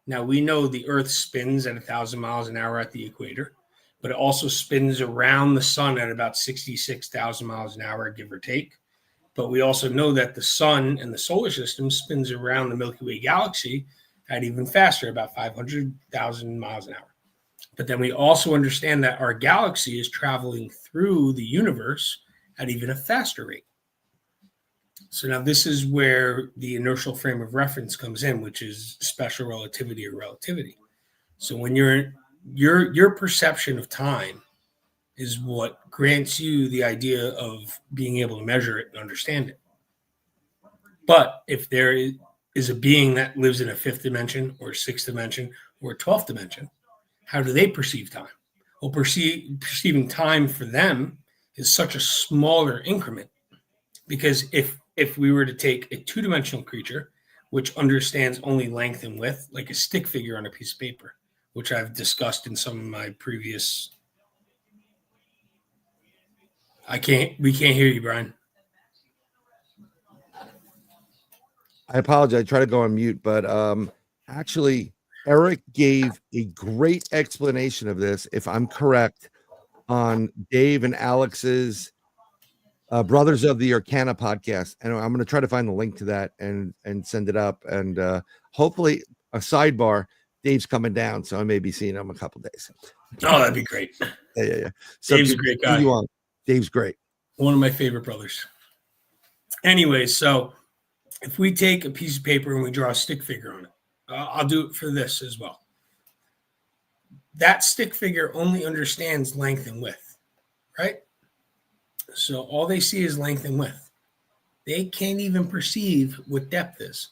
Now we know the Earth spins at 1,000 miles an hour at the equator, but it also spins around the sun at about 66,000 miles an hour, give or take. But we also know that the sun and the solar system spins around the Milky Way galaxy at even faster, about 500,000 miles an hour. But then we also understand that our galaxy is traveling through the universe at even a faster rate. So now this is where the inertial frame of reference comes in, which is special relativity or relativity. So when your perception of time is what grants you the idea of being able to measure it and understand it. But if there is a being that lives in a fifth dimension or sixth dimension or 12th dimension, how do they perceive time? Well, perceiving time for them is such a smaller increment, because if we were to take a two-dimensional creature, which understands only length and width, like a stick figure on a piece of paper, which I've discussed in some of my previous. We can't hear you, Brian. I apologize. I try to go on mute, but actually, Eric gave a great explanation of this, if I'm correct, on Dave and Alex's Brothers of the Arcana podcast. And I'm going to try to find the link to that and send it up. And hopefully, a sidebar, Dave's coming down, so I may be seeing him in a couple days. Oh, that'd be great. Yeah. So Dave's a great guy. Dave's great. One of my favorite brothers. Anyway, so if we take a piece of paper and we draw a stick figure on it, I'll do it for this as well. That stick figure only understands length and width, right? So all they see is length and width. They can't even perceive what depth is.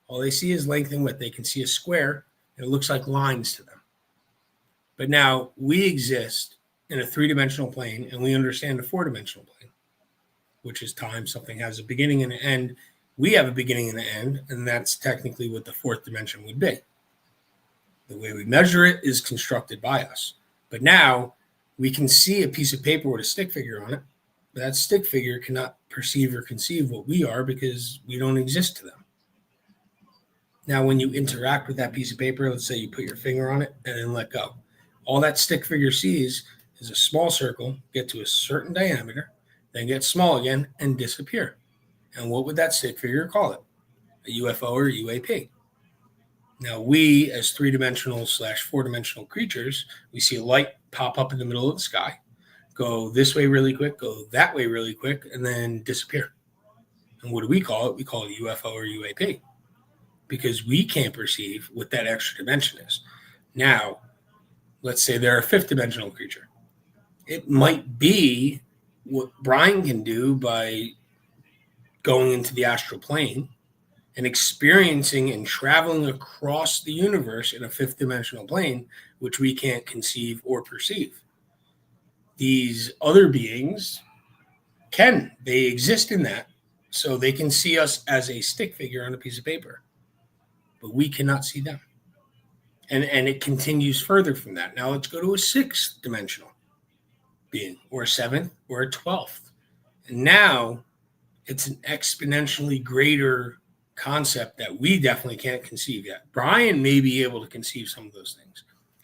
All they see is length and width. They can see a square, and it looks like lines to them. But now we exist in a three-dimensional plane, and we understand a four-dimensional plane, which is time. Something has a beginning and an end. We have a beginning and an end, and that's technically what the fourth dimension would be. The way we measure it is constructed by us. But now We can see a piece of paper with a stick figure on it, but that stick figure cannot perceive or conceive what we are because we don't exist to them. Now, when you interact with that piece of paper, let's say you put your finger on it and then let go. All that stick figure sees is a small circle get to a certain diameter, then get small again and disappear. And what would that stick figure call it? A UFO or UAP. Now, we as 3-dimensional / 4-dimensional creatures, we see a light pop up in the middle of the sky, go this way really quick, go that way really quick, and then disappear. And what do we call it? We call it UFO or UAP because we can't perceive what that extra dimension is. Now, let's say they're a 5th-dimensional creature. It might be what Bryan can do by going into the astral plane and experiencing and traveling across the universe in a 5th-dimensional plane, which we can't conceive or perceive. These other beings they exist in that, so they can see us as a stick figure on a piece of paper, but we cannot see them. And it continues further from that. Now let's go to a 6th-dimensional being, or a 7th, or a 12th. And now it's an exponentially greater concept that we definitely can't conceive yet. Bryan may be able to conceive some of those things.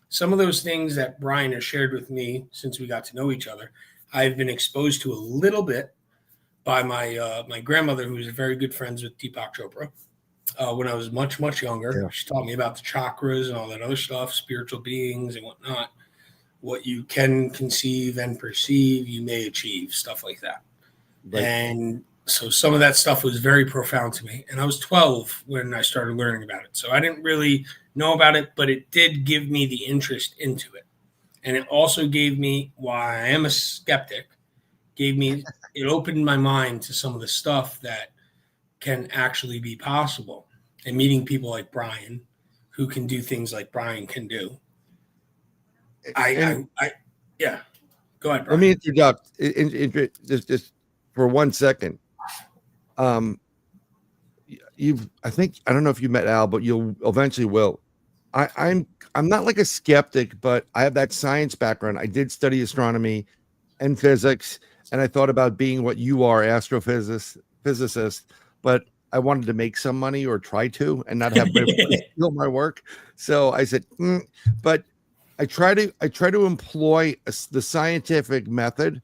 Some of those things that Bryan has shared with me since we got to know each other, I've been exposed to a little bit by my grandmother, who was very good friends with Deepak Chopra. When I was much, much younger, she taught me about the chakras and all that other stuff, spiritual beings and whatnot. What you can conceive and perceive, you may achieve, stuff like that. Right. And so some of that stuff was very profound to me. And I was 12 when I started learning about it. So I didn't really know about it, but it did give me the interest into it. And it also gave me, why I am a skeptic, it opened my mind to some of the stuff that can actually be possible. And meeting people like Bryan, who can do things like Bryan can do. Yeah. Go ahead, Bryan. Let me interrupt just for 1 second. I don't know if you met Al, but you'll eventually will. I'm not like a skeptic, but I have that science background. I did study astronomy and physics, and I thought about being what you are, astrophysicist, but I wanted to make some money or try to and not have steal my work. So I said, but I try to employ the scientific method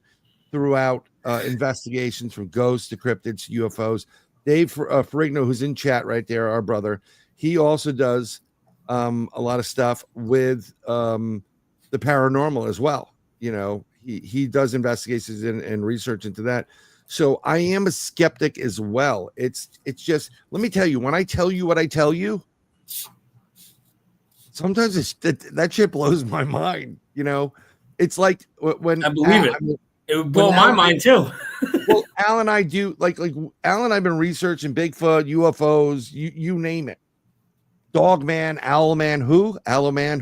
throughout investigations, from ghosts to cryptids, UFOs. Dave Ferrigno, who's in chat right there, our brother, he also does a lot of stuff with the paranormal as well. You know, he does investigations and research into that. So I am a skeptic as well. It's just, let me tell you, when I tell you what I tell you, sometimes that shit blows my mind. You know, it's like when I believe it. It would blow my mind too. Well, Al and I do like Al and I've been researching Bigfoot, UFOs, you name it. Dog man, owl man, owl man,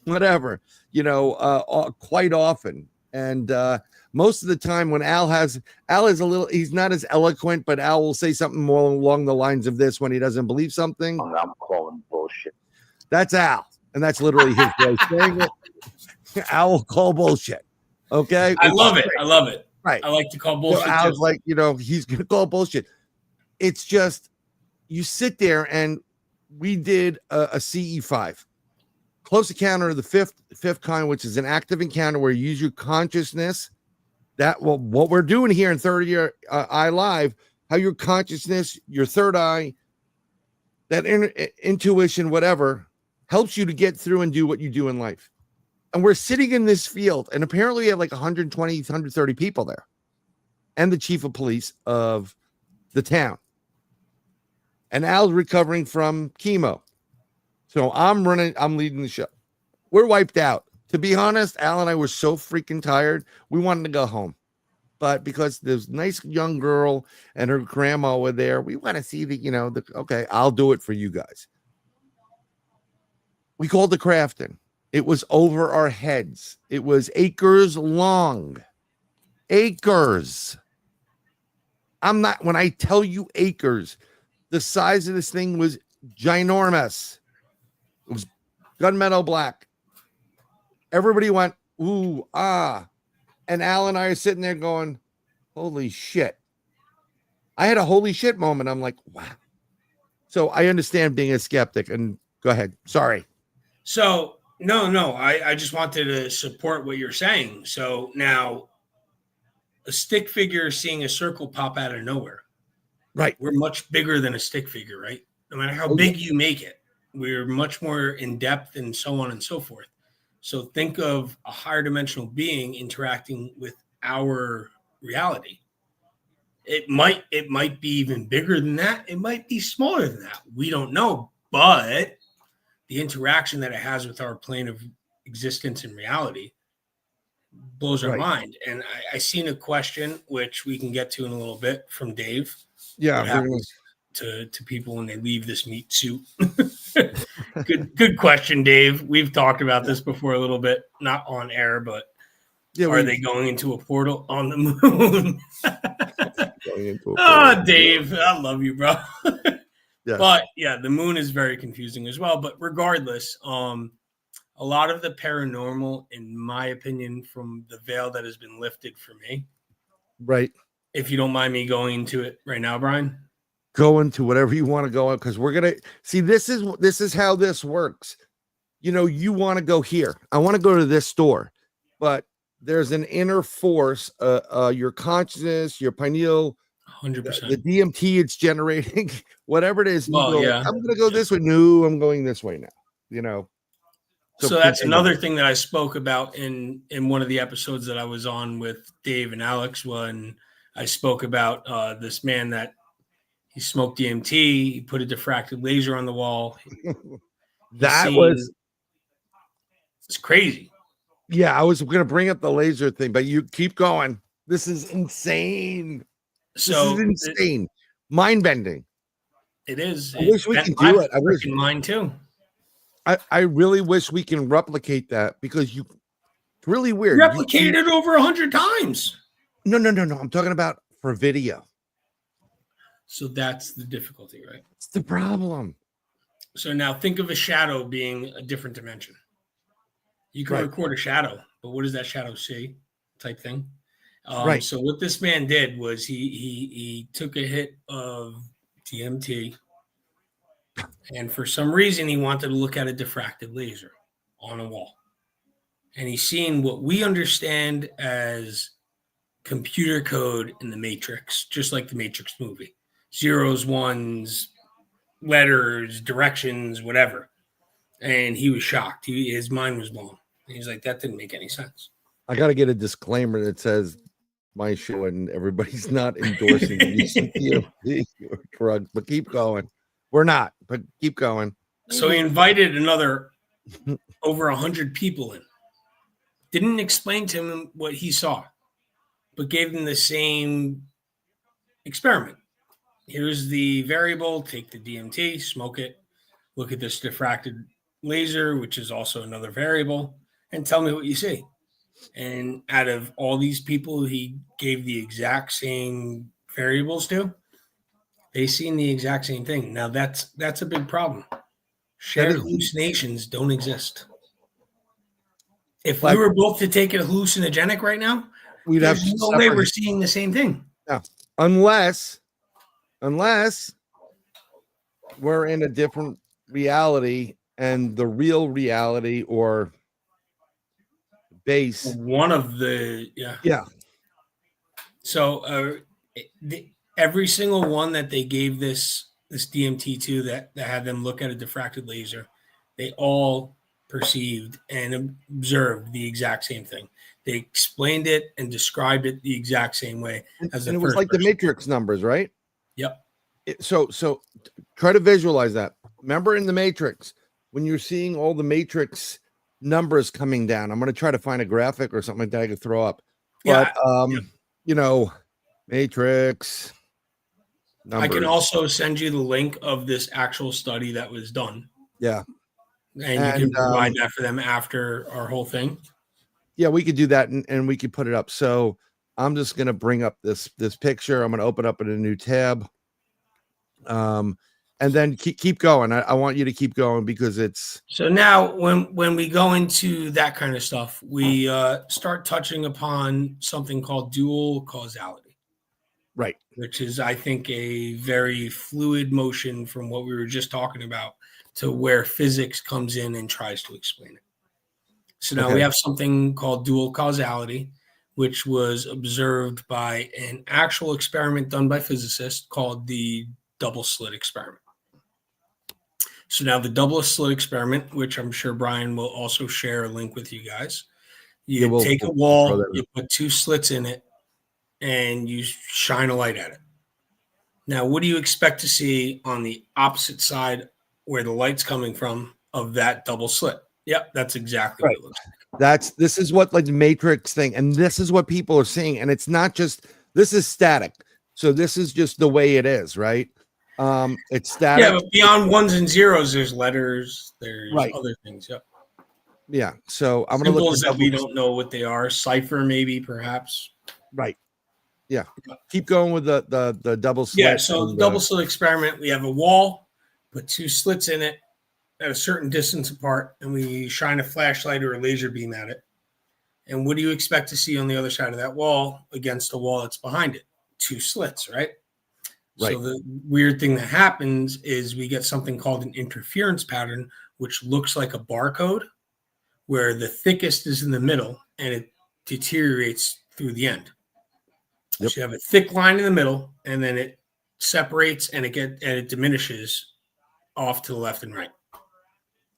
whatever, you know, quite often. And most of the time when Al is he's not as eloquent, but Al will say something more along the lines of this when he doesn't believe something. I'm calling bullshit. That's Al. And that's literally his way saying it. Al will call bullshit. Okay. I love it. I love it. Right. I like to call bullshit. So Al's like, you know, he's going to call bullshit. It's just, you sit there, and we did a CE5, close encounter of the fifth kind, which is an active encounter where you use your consciousness. What we're doing here in Third Year Eye Live, how your consciousness, your third eye, that intuition, whatever, helps you to get through and do what you do in life. And we're sitting in this field, and apparently we have like 120, 130 people there, and the chief of police of the town. And Al's recovering from chemo. So I'm leading the show. We're wiped out. To be honest, Al and I were so freaking tired, we wanted to go home. But because this nice young girl and her grandma were there, we want to see okay, I'll do it for you guys. We called the craft in. It was over our heads. It was acres long. Acres. When I tell you acres, the size of this thing was ginormous. It was gunmetal black. Everybody went, ooh, ah. And Al and I are sitting there going, holy shit. I had a holy shit moment. I'm like, wow. So I understand being a skeptic. And go ahead. Sorry. So no, I just wanted to support what you're saying. So now a stick figure seeing a circle pop out of nowhere. Right. We're much bigger than a stick figure, right? No matter how Oh, big you make it, we're much more in depth and so on and so forth. So think of a higher dimensional being interacting with our reality. It might be even bigger than that. It might be smaller than that. We don't know, but the interaction that it has with our plane of existence and reality blows our Right. mind. And I seen a question which we can get to in a little bit from Dave. Yeah. What happens to people when they leave this meat suit? Good question, Dave. We've talked about this before a little bit, not on air, but are they going into a portal on the moon? Oh, Dave, I love you, bro. Yes. But yeah, the moon is very confusing as well. But regardless, a lot of the paranormal, in my opinion, from the veil that has been lifted for me. Right. If you don't mind me going into it right now, Brian. Go into whatever you want to go on, because we're gonna see this is how this works. You know, you want to go here. I want to go to this store, but there's an inner force, your consciousness, your pineal, 100%. the DMT it's generating, whatever it is. Well, you go, yeah. I'm gonna go this way. No, I'm going this way now. You know. So that's another thing that I spoke about in one of the episodes that I was on with Dave and Alex, when I spoke about this man that he smoked DMT, he put a diffracted laser on the wall. It's crazy. Yeah, I was going to bring up the laser thing, but you keep going. This is insane. So this is insane. Mind bending. It is. I wish we could do it. I wish mine too. I really wish we can replicate that, because it's really weird. Replicated it over 100 times. No. I'm talking about for video. So that's the difficulty, right? It's the problem. So now think of a shadow being a different dimension. You can record a shadow, but what does that shadow see? Type thing. Right. So what this man did was he took a hit of DMT, and for some reason he wanted to look at a diffracted laser on a wall, and he's seeing what we understand as computer code in the Matrix, just like the Matrix movie. Zeros, ones, letters, directions, whatever. And he was shocked. His mind was blown. He's like, that didn't make any sense. I got to get a disclaimer that says my show and everybody's not endorsing DMT or drugs, but keep going. We're not, but keep going. So he invited another over 100 people in. Didn't explain to him what he saw, but gave them the same experiment. Here's the variable, take the DMT, smoke it, look at this diffracted laser, which is also another variable, and tell me what you see. And out of all these people he gave the exact same variables to, they seen the exact same thing. Now that's a big problem. Shared hallucinations don't exist. If we were both to take a hallucinogenic right now, we'd have no way we're seeing the same thing. Yeah. Unless we're in a different reality, and the real reality or base. One of the yeah. So every single one that they gave this DMT to that had them look at a diffracted laser, they all perceived and observed the exact same thing. They explained it and described it the exact same way as the and it was like person. The Matrix numbers, right? Yep. So try to visualize that. Remember in the Matrix, when you're seeing all the Matrix numbers coming down, I'm going to try to find a graphic or something like that I could throw up. But, you know, Matrix numbers. I can also send you the link of this actual study that was done. Yeah. And you can provide that for them after our whole thing. Yeah, we could do that, and we could put it up. So I'm just going to bring up this picture. I'm going to open up in a new tab. and then keep going. I want you to keep going because it's So now when we go into that kind of stuff, we start touching upon something called dual causality, right. which is, I think, a very fluid motion from what we were just talking about to where physics comes in and tries to explain it. So now we have something called dual causality, which was observed by an actual experiment done by physicists called the double slit experiment. So now the double slit experiment, which I'm sure Bryan will also share a link with you guys. You take a wall, you put 2 slits in it, and you shine a light at it. Now, what do you expect to see on the opposite side where the light's coming from of that double slit? Yep, that's exactly what it looks like. This is what, like, the Matrix thing, and this is what people are seeing, and it's not just, this is static. So this is just the way it is, right? It's static. Yeah, but beyond ones and zeros, there's letters, there's other things. Yep. Yeah. So I'm gonna look that we don't know what they are. Cipher, maybe, perhaps. Right. Yeah. Keep going with the double slit. Yeah. So the double slit experiment, we have a wall, put 2 slits in it at a certain distance apart, and we shine a flashlight or a laser beam at it. And what do you expect to see on the other side of that wall against the wall that's behind it? 2 slits, right? Right. So the weird thing that happens is we get something called an interference pattern, which looks like a barcode, where the thickest is in the middle and it deteriorates through the end. Yep. So you have a thick line in the middle, and then it separates and it diminishes off to the left and right.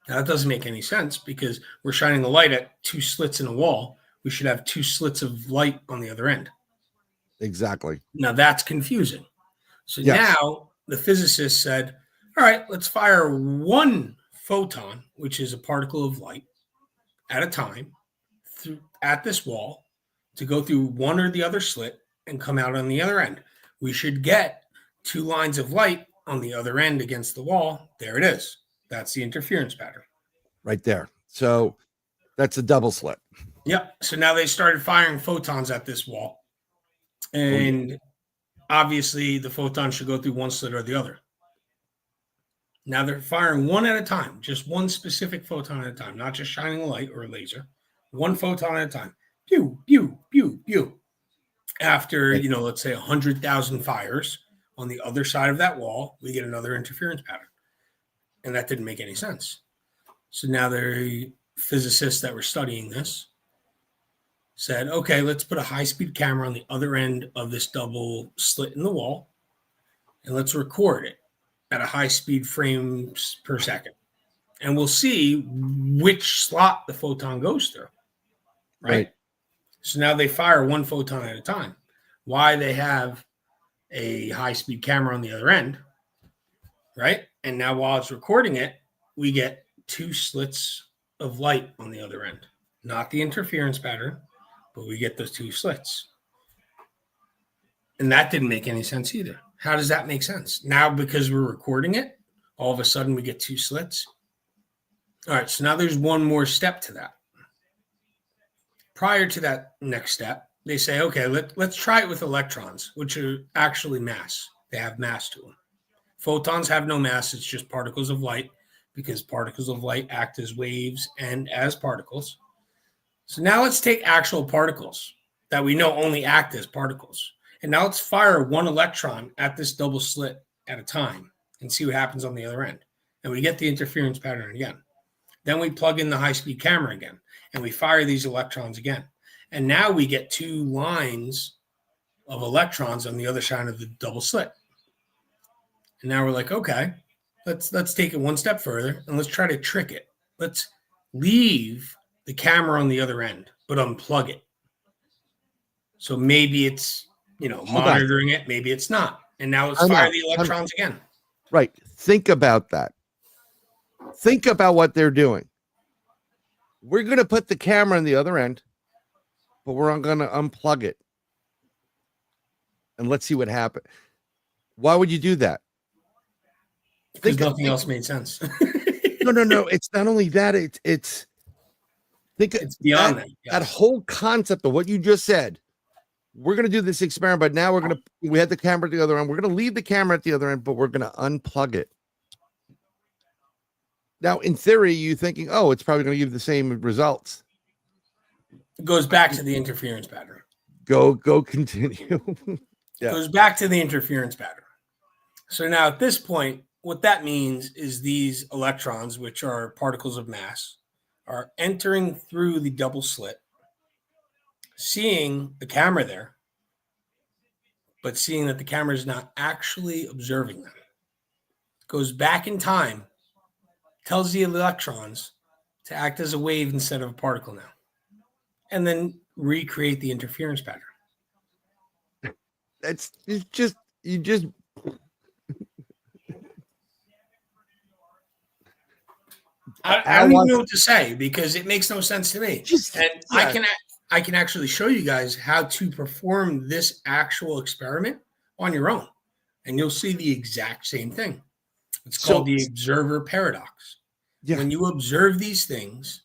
Now that doesn't make any sense because we're shining the light at 2 slits in a wall. We should have 2 slits of light on the other end. Exactly. Now that's confusing. So now the physicist said, all right, let's fire 1 photon, which is a particle of light, at a time at this wall to go through one or the other slit and come out on the other end. We should get 2 lines of light on the other end against the wall. There it is. That's the interference pattern. Right there. So that's a double slit. Yep. So now they started firing photons at this wall. And obviously the photon should go through one slit or the other. Now they're firing one at a time, just one specific photon at a time, not just shining a light or a laser. 1 photon at a time. Pew, pew, pew, pew. After, let's say 100,000 fires on the other side of that wall, we get another interference pattern. And that didn't make any sense. So now the physicists that were studying this said, okay, let's put a high-speed camera on the other end of this double slit in the wall, and let's record it at a high-speed frames per second. And we'll see which slot the photon goes through, right? So now they fire 1 photon at a time. Why they have a high-speed camera on the other end, right? And now while it's recording it, we get 2 slits of light on the other end. Not the interference pattern, but we get those 2 slits. And that didn't make any sense either. How does that make sense? Now, because we're recording it, all of a sudden we get 2 slits. All right, so now there's one more step to that. Prior to that next step, they say, okay, let's try it with electrons, which are actually mass. They have mass to them. Photons have no mass. It's just particles of light because particles of light act as waves and as particles. So now let's take actual particles that we know only act as particles. And now let's fire 1 electron at this double slit at a time and see what happens on the other end. And we get the interference pattern again. Then we plug in the high-speed camera again, and we fire these electrons again. And now we get 2 lines of electrons on the other side of the double slit. And now we're like, okay, let's take it one step further and let's try to trick it. Let's leave the camera on the other end, but unplug it. So maybe it's, monitoring it, maybe it's not. And now let's fire the electrons again. Right. Think about that. Think about what they're doing. We're going to put the camera on the other end, but we're going to unplug it. And let's see what happens. Why would you do that? Because nothing else made sense. No. It's not only that. It's beyond that. Yes. That whole concept of what you just said. We're going to do this experiment, but now we had the camera at the other end. We're going to leave the camera at the other end, but we're going to unplug it. Now, in theory, you're thinking, oh, it's probably going to give the same results. It goes back to the interference pattern. Go continue. It goes back to the interference pattern. So now at this point, what that means is these electrons, which are particles of mass, are entering through the double slit, seeing the camera there, but seeing that the camera is not actually observing them. It goes back in time, tells the electrons to act as a wave instead of a particle now, and then recreate the interference pattern. That's just you just. I don't even know what to say because it makes no sense to me. I can actually show you guys how to perform this actual experiment on your own, and you'll see the exact same thing. It's called the observer paradox. Yeah. When you observe these things,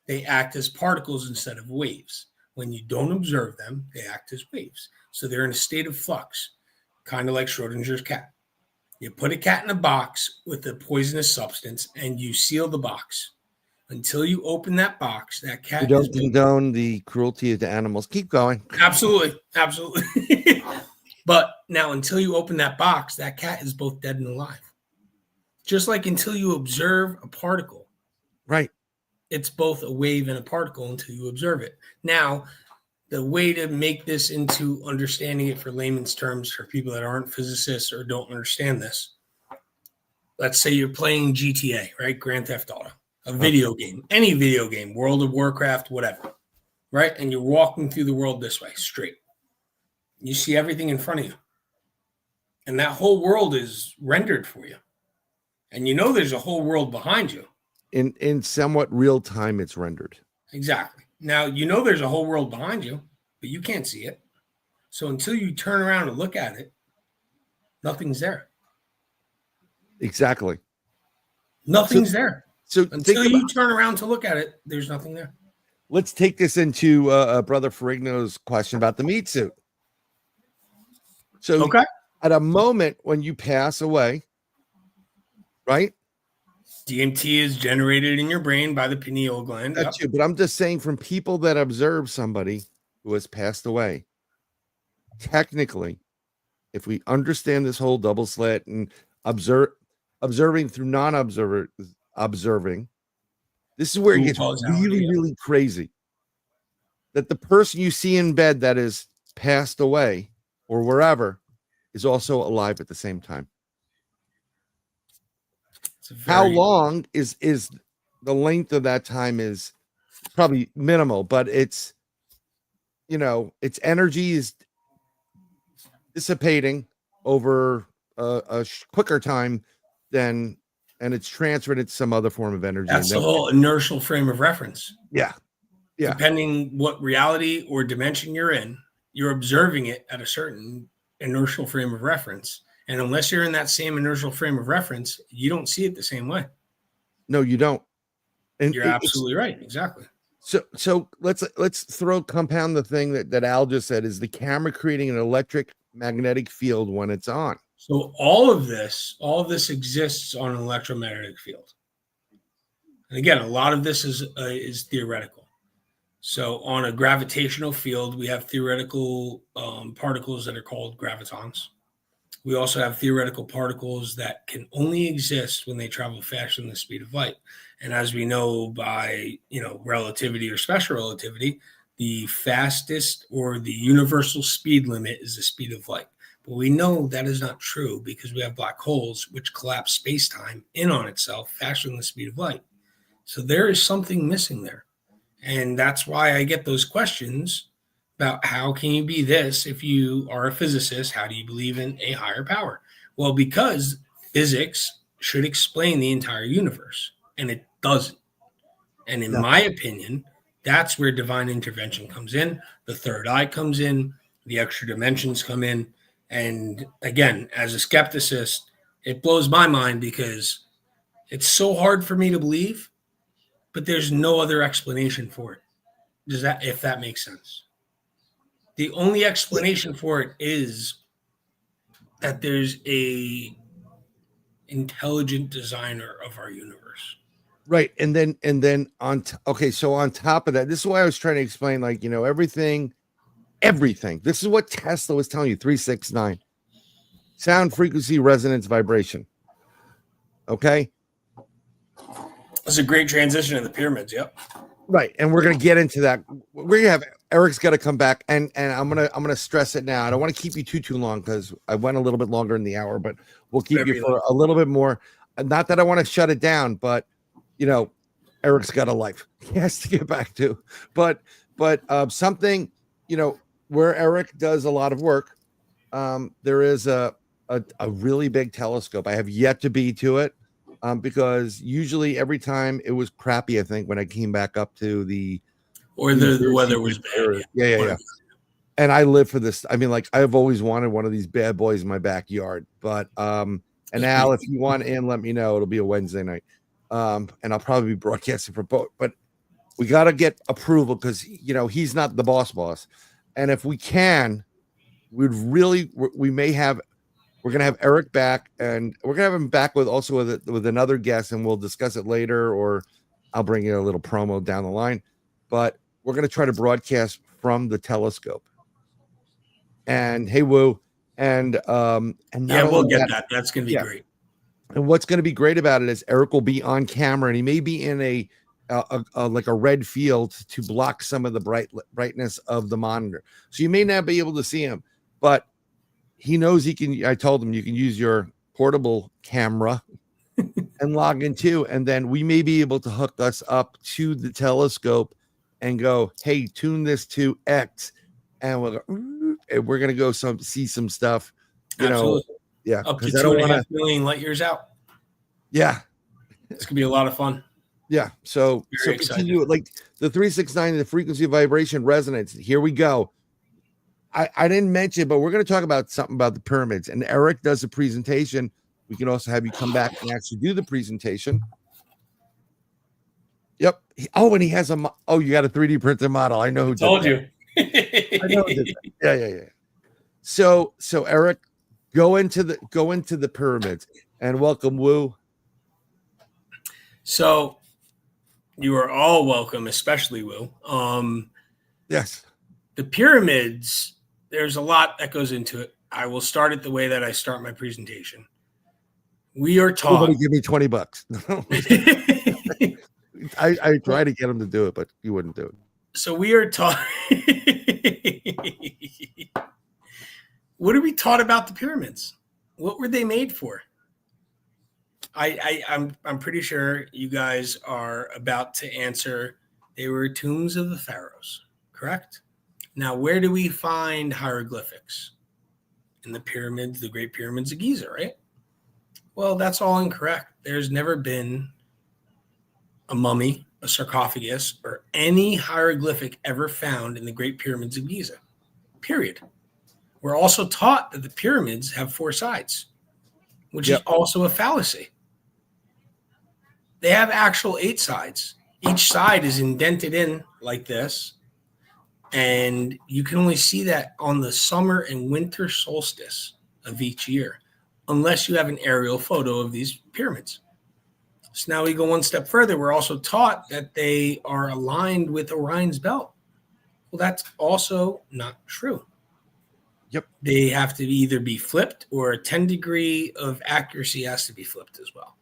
they act as particles instead of waves. When you don't observe them, they act as waves. So they're in a state of flux, kind of like Schrodinger's cat. You put a cat in a box with a poisonous substance and you seal the box. Until you open that box, that cat. You don't condone the cruelty to animals. Keep going. Absolutely. But now, until you open that box, that cat is both dead and alive. Just like until you observe a particle. Right. It's both a wave and a particle until you observe it. Now, the way to make this into understanding it for layman's terms for people that aren't physicists or don't understand this. Let's say you're playing GTA, right? Grand Theft Auto, a video game, any video game, World of Warcraft, whatever, right? And you're walking through the world this way, straight. You see everything in front of you. And that whole world is rendered for you. And you know there's a whole world behind you. In somewhat real time, it's rendered. Exactly. Now, you know there's a whole world behind you, but you can't see it. So until you turn around and look at it, nothing's there. Exactly. Nothing's there. So until you turn around to look at it, there's nothing there. Let's take this into Brother Ferrigno's question about the meat suit. So at a moment when you pass away, right? DMT is generated in your brain by the pineal gland. That's true, but I'm just saying from people that observe somebody who has passed away, technically, if we understand this whole double slit and observing through observing, this is where it gets really crazy. That the person you see in bed that is passed away or wherever is also alive at the same time. How long is the length of that time is probably minimal, but it's, its energy is dissipating over a quicker time and it's transferred into some other form of energy. That's the whole inertial frame of reference. Yeah. Depending what reality or dimension you're in, you're observing it at a certain inertial frame of reference. And unless you're in that same inertial frame of reference, you don't see it the same way. No, you don't. And you're absolutely right. Exactly. So let's compound the thing that Al just said is the camera creating an electric magnetic field when it's on. So all of this exists on an electromagnetic field. And again, a lot of this is theoretical. So on a gravitational field, we have theoretical particles that are called gravitons. We also have theoretical particles that can only exist when they travel faster than the speed of light. And as we know by, relativity or special relativity, the fastest or the universal speed limit is the speed of light. But we know that is not true because we have black holes which collapse space-time in on itself faster than the speed of light. So there is something missing there. And that's why I get those questions about how can you be this if you are a physicist? How do you believe in a higher power? Well, because physics should explain the entire universe, and it doesn't. And in my opinion, that's where divine intervention comes in. The third eye comes in. The extra dimensions come in. And again, as a skepticist, it blows my mind because it's so hard for me to believe, but there's no other explanation for it. If that makes sense? The only explanation for it is that there's a intelligent designer of our universe. Right. And then okay, so on top of that, this is why I was trying to explain, like, everything. This is what Tesla was telling you, 369. Sound, frequency, resonance, vibration. Okay. That's a great transition to the pyramids. Yep. Right. And we're gonna get into that. We're gonna have Eric's got to come back, and I'm gonna stress it now. I don't want to keep you too long because I went a little bit longer in the hour, but we'll keep you for a little bit more. Not that I want to shut it down, but Eric's got a life he has to get back to. But something, where Eric does a lot of work, there is a really big telescope. I have yet to be to it, because usually every time it was crappy, I think, when I came back up to the weather was bad. Yeah. And I live for this. I mean, like, I've always wanted one of these bad boys in my backyard. But and Al, if you want in, let me know. It'll be a Wednesday night. And I'll probably be broadcasting for both. But we got to get approval because he's not the boss. And if we can, we're gonna have Eric back, and we're gonna have him back with another guest, and we'll discuss it later, or I'll bring you a little promo down the line. But we're gonna try to broadcast from the telescope. And hey, Woo, and we'll get that. That's gonna be great. And what's gonna be great about it is Eric will be on camera, and he may be in a like a red field to block some of the brightness of the monitor, so you may not be able to see him, but he knows he can. I told him you can use your portable camera and log in too, and then we may be able to hook us up to the telescope and go, hey, tune this to X, and we're gonna go see some stuff. Absolutely. Yeah, up to 2.5 million light years out. Yeah, it's gonna be a lot of fun. Yeah, so continue, like the 369, the frequency, vibration, resonance. Here we go. I didn't mention, but we're going to talk about something about the pyramids. And Eric does a presentation. We can also have you come back and actually do the presentation. Yep. And he has you got a 3D printed model. I know who told you. I know who did that. Yeah. So Eric, go into the pyramids, and welcome, Woo. So you are all welcome, especially Woo. Yes. The pyramids, there's a lot that goes into it. I will start it the way that I start my presentation. We are taught. Everybody give me $20. I tried to get him to do it, but he wouldn't do it. So we are taught. What are we taught about the pyramids? What were they made for? I'm pretty sure you guys are about to answer. They were tombs of the pharaohs, correct? Now, where do we find hieroglyphics? In the pyramids, the Great Pyramids of Giza, right? Well, that's all incorrect. There's never been a mummy, a sarcophagus, or any hieroglyphic ever found in the Great Pyramids of Giza, period. We're also taught that the pyramids have 4 sides, which is also a fallacy. They have actual 8 sides. Each side is indented in like this. And you can only see that on the summer and winter solstice of each year, unless you have an aerial photo of these pyramids. So now we go one step further. We're also taught that they are aligned with Orion's belt. Well, that's also not true. Yep. They have to either be flipped, or a 10 degree of accuracy has to be flipped as well.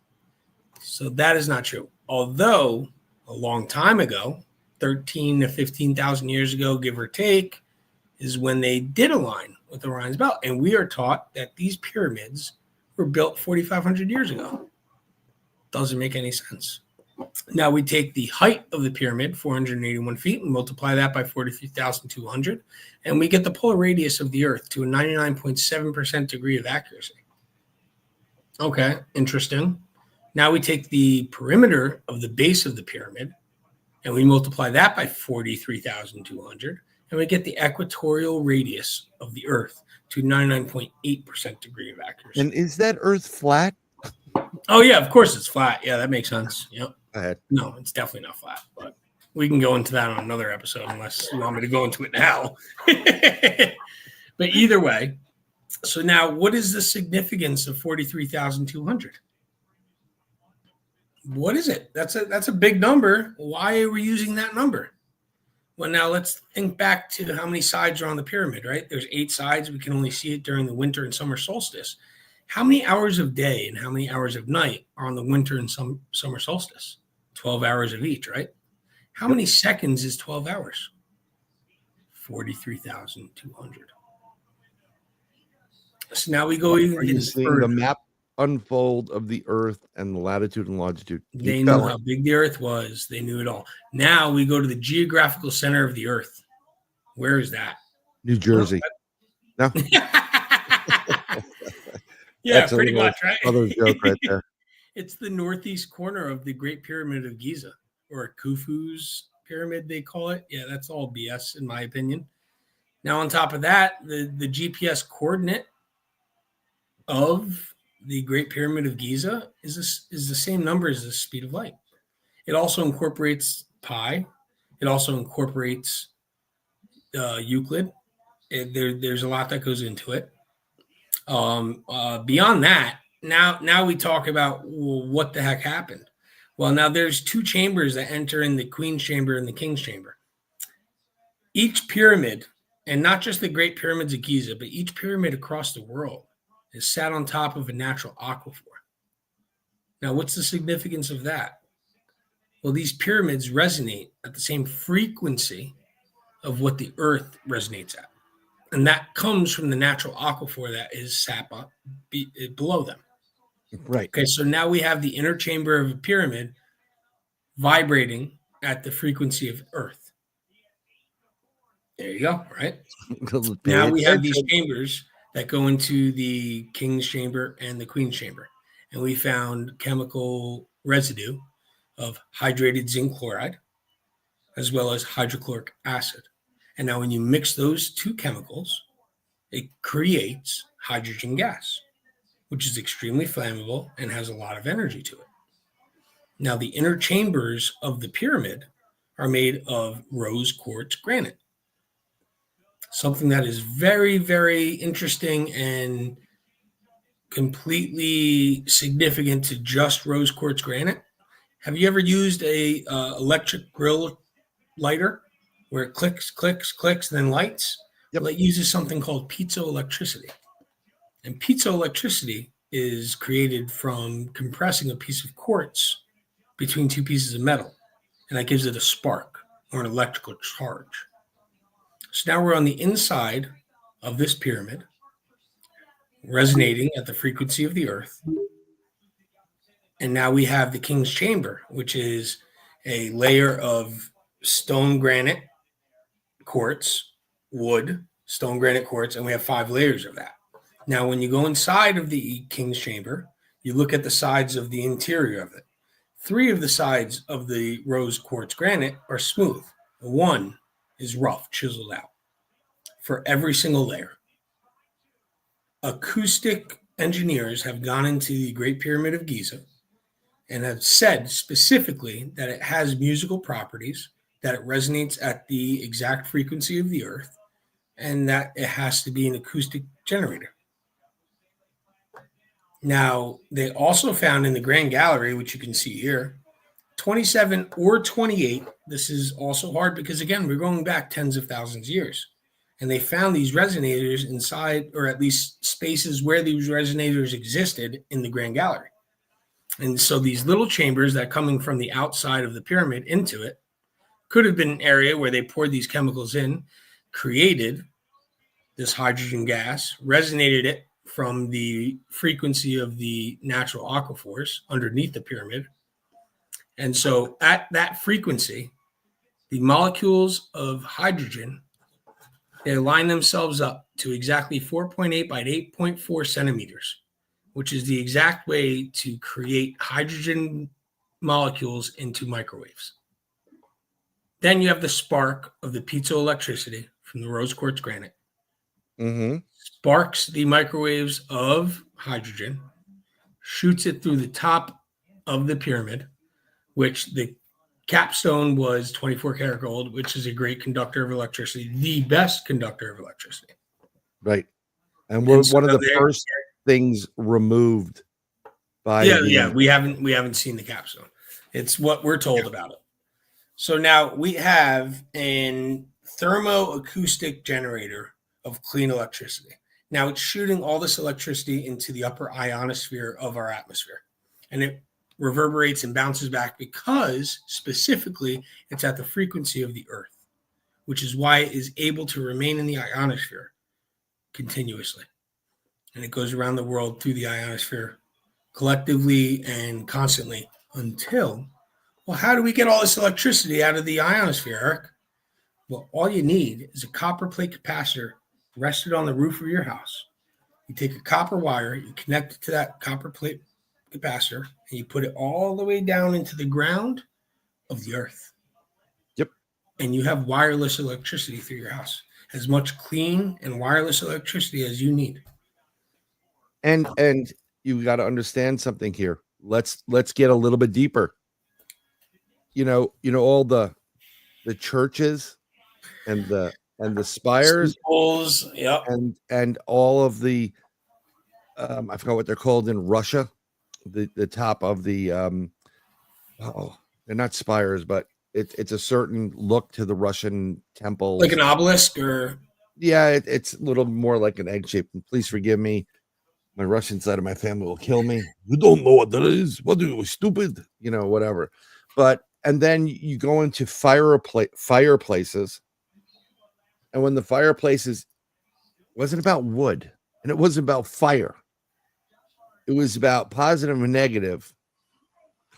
So that is not true. Although a long time ago, 13 to 15,000 years ago, give or take, is when they did align with Orion's belt. And we are taught that these pyramids were built 4,500 years ago. Doesn't make any sense. Now we take the height of the pyramid, 481 feet, and multiply that by 43,200, and we get the polar radius of the Earth to a 99.7% degree of accuracy. Okay, interesting. Now we take the perimeter of the base of the pyramid, and we multiply that by 43,200, and we get the equatorial radius of the Earth to 99.8% degree of accuracy. And is that Earth flat? Oh, yeah, of course it's flat. Yeah, that makes sense. Yep. Go ahead. No, it's definitely not flat, but we can go into that on another episode unless you want me to go into it now. But either way, so now what is the significance of 43,200? What is it? That's a big number. Why are we using that number? Well, now let's think back to how many sides are on the pyramid, right? There's 8 sides. We can only see it during the winter and summer solstice. How many hours of day and how many hours of night are on the winter and summer solstice? 12 hours of each, right? How many seconds is 12 hours? 43,200. So now we go Are even you seeing further. the map unfold of the Earth and the latitude and longitude? They knew how big the Earth was. They knew it all. Now we go to the geographical center of the Earth. Where is that? New Jersey. No, Yeah, that's pretty much, right? Other joke right there. It's the northeast corner of the Great Pyramid of Giza, or Khufu's pyramid, they call it. Yeah, that's all BS in my opinion. Now, on top of that, the GPS coordinate of the Great Pyramid of Giza is the same number as the speed of light. It also incorporates pi. It also incorporates Euclid. There's a lot that goes into it. Beyond that, now we talk about, well, what the heck happened. Well, now there's 2 chambers that enter in, the Queen's Chamber and the King's Chamber. Each pyramid, and not just the Great Pyramids of Giza, but each pyramid across the world is sat on top of a natural aquifer. Now, what's the significance of that? Well, these pyramids resonate at the same frequency of what the Earth resonates at. And that comes from the natural aquifer that is sat below them. Right. Okay, so now we have the inner chamber of a pyramid vibrating at the frequency of Earth. There you go, right? Now we have these chambers that go into the King's Chamber and the Queen's Chamber. And we found chemical residue of hydrated zinc chloride as well as hydrochloric acid. And now when you mix those 2 chemicals, it creates hydrogen gas, which is extremely flammable and has a lot of energy to it. Now, the inner chambers of the pyramid are made of rose quartz granite, something that is very, very interesting and completely significant to just rose quartz granite. Have you ever used a electric grill lighter where it clicks, clicks, clicks, and then lights? Yep. Well, it uses something called piezoelectricity. And piezoelectricity is created from compressing a piece of quartz between 2 pieces of metal. And that gives it a spark or an electrical charge. So now we're on the inside of this pyramid, resonating at the frequency of the Earth. And now we have the King's Chamber, which is a layer of stone granite quartz, wood, stone granite quartz, and we have 5 layers of that. Now, when you go inside of the King's Chamber, you look at the sides of the interior of it. 3 of the sides of the rose quartz granite are smooth. 1 is rough, chiseled out for every single layer. Acoustic engineers have gone into the Great Pyramid of Giza and have said specifically that it has musical properties, that it resonates at the exact frequency of the Earth, and that it has to be an acoustic generator. Now, they also found in the Grand Gallery, which you can see here, 27 or 28. This is also hard because, again, we're going back tens of thousands of years. And they found these resonators inside, or at least spaces where these resonators existed in the Grand Gallery. And so these little chambers that coming from the outside of the pyramid into it could have been an area where they poured these chemicals in, created this hydrogen gas, resonated it from the frequency of the natural aquifers underneath the pyramid. And so at that frequency, the molecules of hydrogen, they align themselves up to exactly 4.8 by 8.4 centimeters, which is the exact way to create hydrogen molecules into microwaves. Then you have the spark of the piezoelectricity from the rose quartz granite. Sparks the microwaves of hydrogen, shoots it through the top of the pyramid, which the capstone was 24 karat gold, which is a great conductor of electricity, the best conductor of electricity. Right. And we're one of the first things removed by we haven't seen the capstone. It's what we're told about it. So now we have a thermoacoustic generator of clean electricity. Now it's shooting all this electricity into the upper ionosphere of our atmosphere, and it reverberates and bounces back because specifically it's at the frequency of the Earth, which is why it is able to remain in the ionosphere continuously. And it goes around the world through the ionosphere collectively and constantly until, well, how do we get all this electricity out of the ionosphere, Eric? Well, all you need is a copper plate capacitor rested on the roof of your house. You take a copper wire, you connect it to that copper plate capacitor, and you put it all the way down into the ground of the Earth. Yep. And you have wireless electricity through your house, as much clean and wireless electricity as you need. And you got to understand something here. Let's get a little bit deeper. You know all the churches and the spires, Symbols, yep. and all of the I forgot what they're called in Russia. The top of the they're not spires, but it's a certain look to the Russian temples, Like an obelisk, or yeah, it's a little more like an egg shape. And please forgive me. My Russian side of my family will kill me. You don't know what that is. What are you, stupid? Whatever. But and then you go into fireplaces, and when the fireplaces wasn't about wood, and it wasn't about fire, it was about positive and negative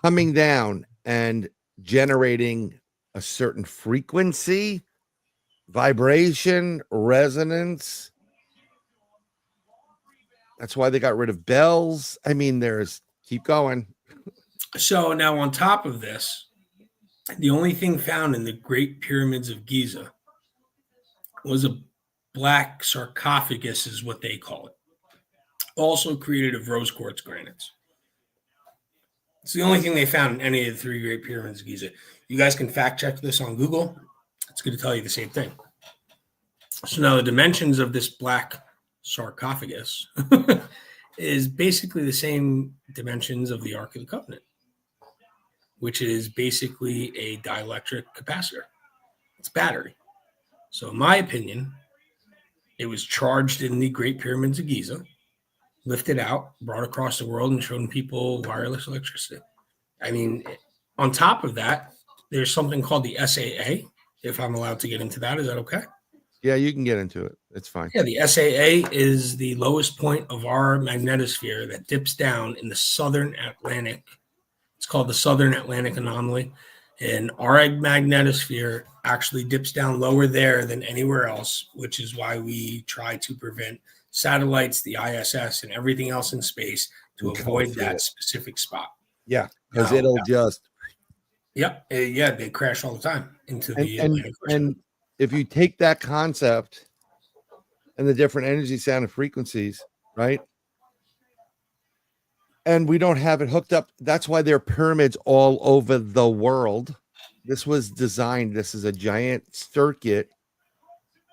coming down and generating a certain frequency, vibration, resonance. That's why they got rid of bells. I mean, keep going. So now on top of this, the only thing found in the Great Pyramids of Giza was a black sarcophagus, is what they call it, also created of rose quartz granites. It's the only thing they found in any of the 3 Great Pyramids of Giza. You guys can fact check this on Google. It's going to tell you the same thing. So now the dimensions of this black sarcophagus is basically the same dimensions of the Ark of the Covenant, which is basically a dielectric capacitor. It's battery. So in my opinion, it was charged in the Great Pyramids of Giza, lifted out, brought across the world, and shown people wireless electricity. I mean, on top of that, there's something called the SAA. If I'm allowed to get into that, is that okay? Yeah, you can get into it. It's fine. Yeah, the SAA is the lowest point of our magnetosphere that dips down in the southern Atlantic. It's called the Southern Atlantic Anomaly. And our magnetosphere actually dips down lower there than anywhere else, which is why we try to prevent satellites, the ISS, and everything else in space to avoid that specific spot. Yeah, because it'll just. Yep. Yeah, they crash all the time into the Atlantic Ocean. And if you take that concept and the different energy, sound, and frequencies, right? And we don't have it hooked up. That's why there are pyramids all over the world. This was designed. This is a giant circuit.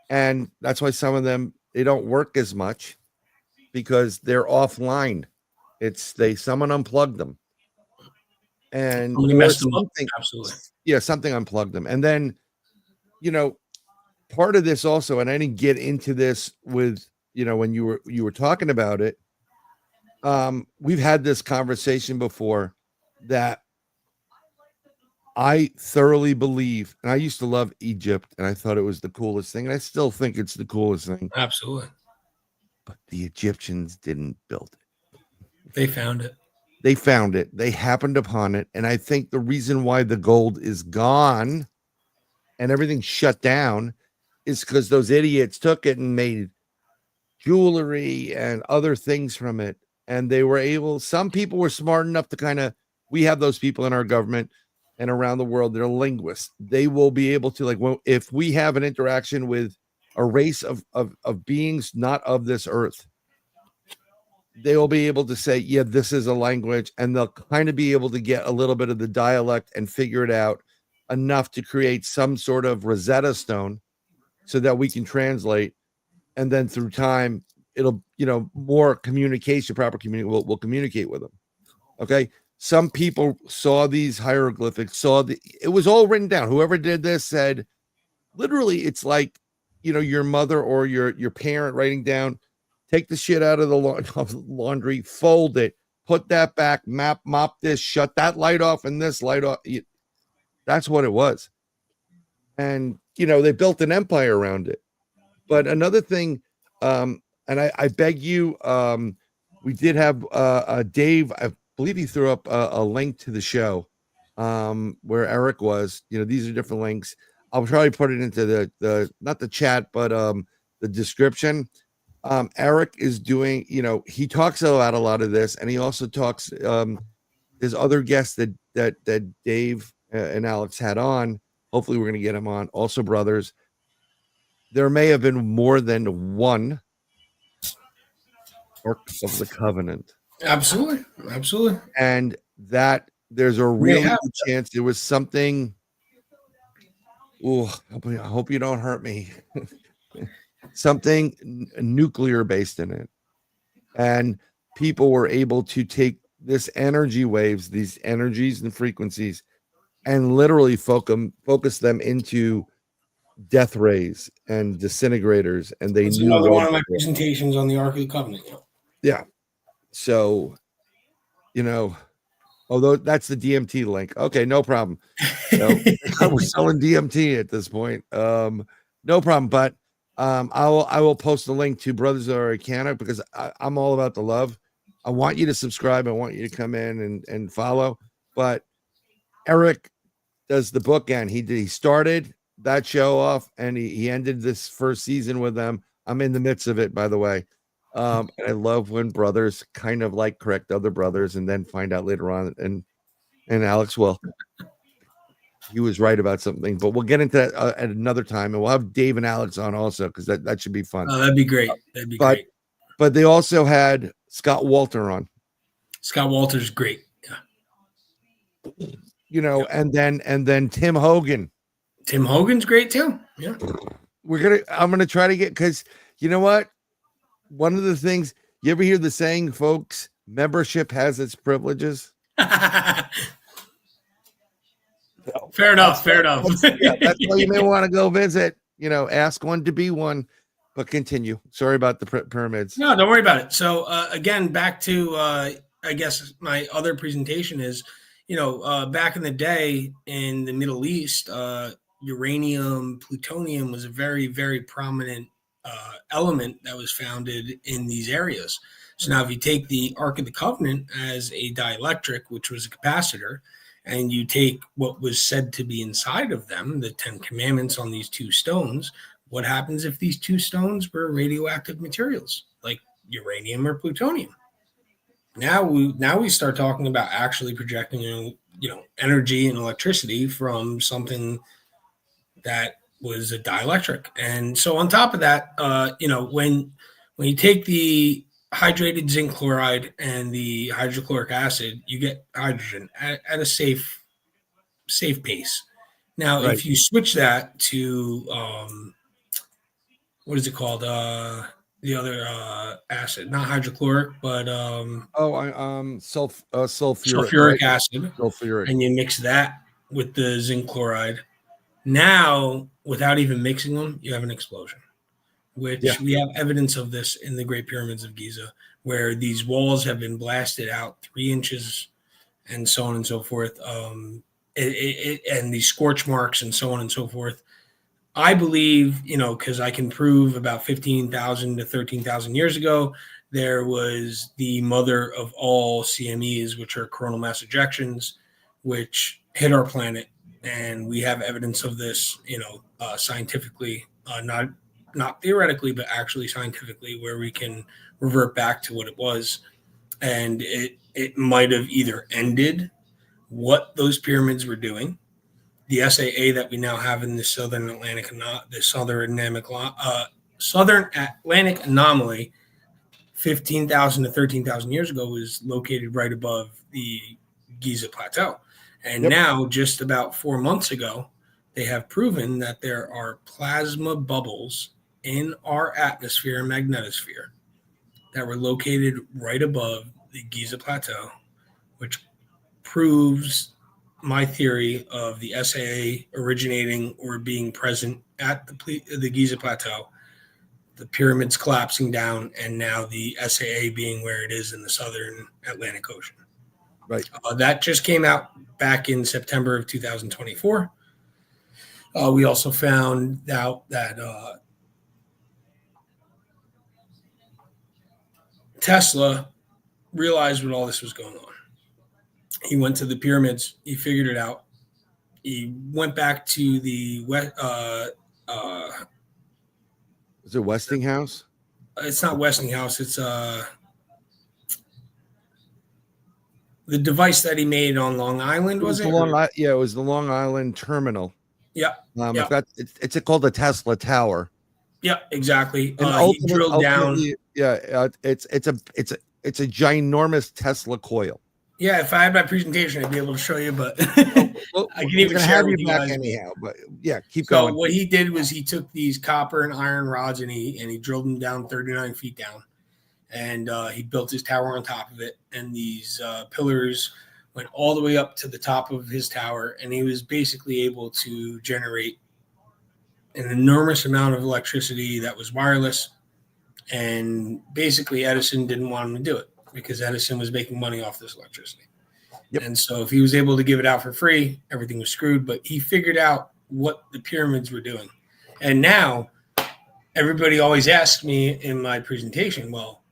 And that's why some of them, they don't work as much because they're offline. Someone unplugged them. And messed them up. Absolutely. Yeah, something unplugged them. And then, part of this also, and I didn't get into this with, when you were talking about it. We've had this conversation before that I thoroughly believe, and I used to love Egypt, and I thought it was the coolest thing, and I still think it's the coolest thing. Absolutely. But the Egyptians didn't build it. They found it. They happened upon it. And I think the reason why the gold is gone and everything shut down is because those idiots took it and made jewelry and other things from it. And they were some people were smart enough to we have those people in our government and around the world. They're linguists. They will be able to, if we have an interaction with a race of beings not of this earth, they will be able to say, yeah, this is a language, and they'll kind of be able to get a little bit of the dialect and figure it out enough to create some sort of Rosetta Stone so that we can translate. And then through time, it'll, more communication, proper communication, we'll communicate with them. Okay. some people saw these hieroglyphics, it was all written down. Whoever did this said, literally, it's like, your mother or your parent writing down, take the shit out of the laundry, fold it, put that back, mop this, shut that light off and this light off. That's what it was. And, they built an empire around it. But another thing, and I beg you, we did have Dave, I believe he threw up a link to the show where Eric was. These are different links. I'll probably put it into the not the chat, but the description. Eric is doing, he talks about a lot of this, and he also talks, there's other guests that Dave and Alex had on. Hopefully we're going to get him on. Also brothers. There may have been more than one Ark of the Covenant. Absolutely. And that there's a really good chance there was something. Oh, I hope you don't hurt me. Something nuclear based in it. And people were able to take this energy waves, these energies and frequencies, and literally focus them into death rays and disintegrators. And they That's knew another one of my presentations on the Ark of the Covenant. Yeah. So, although that's the DMT link. Okay, no problem. We're selling DMT at this point. No problem. But I will post the link to Brothers of Arcana because I'm all about the love. I want you to subscribe. I want you to come in and follow. But Eric does the bookend. He started that show off and he ended this first season with them. I'm in the midst of it, by the way. And I love when brothers kind of like correct other brothers and then find out later on. And Alex, well, he was right about something, but we'll get into that at another time. And we'll have Dave and Alex on also because that should be fun. Oh, that'd be great. Great. But they also had Scott Walter on. Scott Walter's great. Yeah. And then Tim Hogan. Tim Hogan's great too. Yeah. I'm gonna try to get, because you know what? One of the things, you ever hear the saying, folks, membership has its privileges? Fair enough. Yeah, that's why you may want to go visit, ask one to be one, but continue. Sorry about the pyramids. No, don't worry about it. So again, back to, I guess my other presentation is, back in the day in the Middle East, uranium, plutonium was a very, very prominent element that was founded in these areas. So now if you take the Ark of the Covenant as a dielectric, which was a capacitor, and you take what was said to be inside of them, the 10 commandments on these two stones, what happens if these two stones were radioactive materials like uranium or plutonium? Now we start talking about actually projecting, energy and electricity from something that was a dielectric. And so on top of that, when you take the hydrated zinc chloride and the hydrochloric acid, you get hydrogen at a safe pace. Now, Right. If you switch that to what is it called? The other acid, not hydrochloric, but sulfuric acid. Sulfuric. And you mix that with the zinc chloride. Now, without even mixing them, you have an explosion, which we have evidence of this in the Great Pyramids of Giza, where these walls have been blasted out 3 inches and so on and so forth. And these scorch marks and so on and so forth. I believe, because I can prove about 15,000 to 13,000 years ago, there was the mother of all CMEs, which are coronal mass ejections, which hit our planet. And we have evidence of this, scientifically, not theoretically, but actually scientifically, where we can revert back to what it was. And it might have either ended what those pyramids were doing. The SAA that we now have in the Southern Atlantic anomaly, 15,000 to 13,000 years ago, was located right above the Giza Plateau. And now, just about 4 months ago, they have proven that there are plasma bubbles in our atmosphere and magnetosphere that were located right above the Giza Plateau, which proves my theory of the SAA originating or being present at the Giza Plateau, the pyramids collapsing down, and now the SAA being where it is in the southern Atlantic Ocean. Right. That just came out back in September of 2024. We also found out that Tesla realized what all this was going on. He went to the pyramids. He figured it out. He went back to the Is it Westinghouse? it's not Westinghouse. It's the device that he made on Long Island. Was it? Yeah, it was the Long Island terminal. Yeah. It's called the Tesla Tower. Yeah, exactly. And He drilled down. Yeah, it's a ginormous Tesla coil. Yeah, if I had my presentation, I'd be able to show you, but Well, I can even share have with you you back guys. anyhow. But yeah, keep So going. what he did was he took these copper and iron rods and he drilled them down 39 feet down, and he built his tower on top of it. And these pillars went all the way up to the top of his tower, and he was basically able to generate an enormous amount of electricity that was wireless. And basically, Edison didn't want him to do it because Edison was making money off this electricity. Yep. And so if he was able to give it out for free, everything was screwed. But he figured out what the pyramids were doing. And now everybody always asks me in my presentation, well,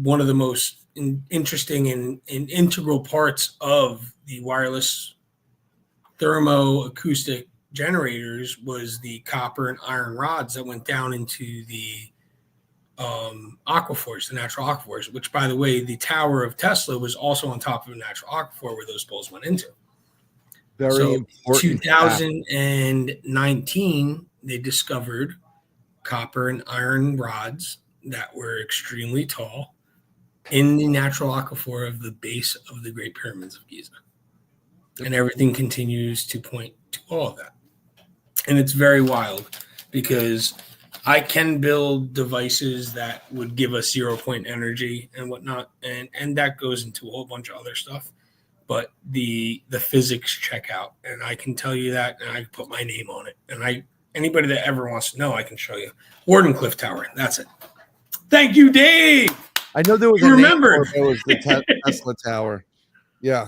one of the most interesting and integral parts of the wireless thermoacoustic generators was the copper and iron rods that went down into the aquifers, the natural aquifers, which, by the way, the tower of Tesla was also on top of a natural aquifer where those poles went into. Very important. 2019, they discovered copper and iron rods that were extremely tall in the natural aquifer of the base of the Great Pyramids of Giza. And everything continues to point to all of that. And it's very wild because I can build devices that would give us 0 point energy and whatnot, and that goes into a whole bunch of other stuff. But the physics check out, and I can tell you that, and I can put my name on it. And anybody that ever wants to know, I can show you. Wardenclyffe Tower. That's it. Thank you, Dave. I know there was You remembered. It was the Tesla Tower. Yeah.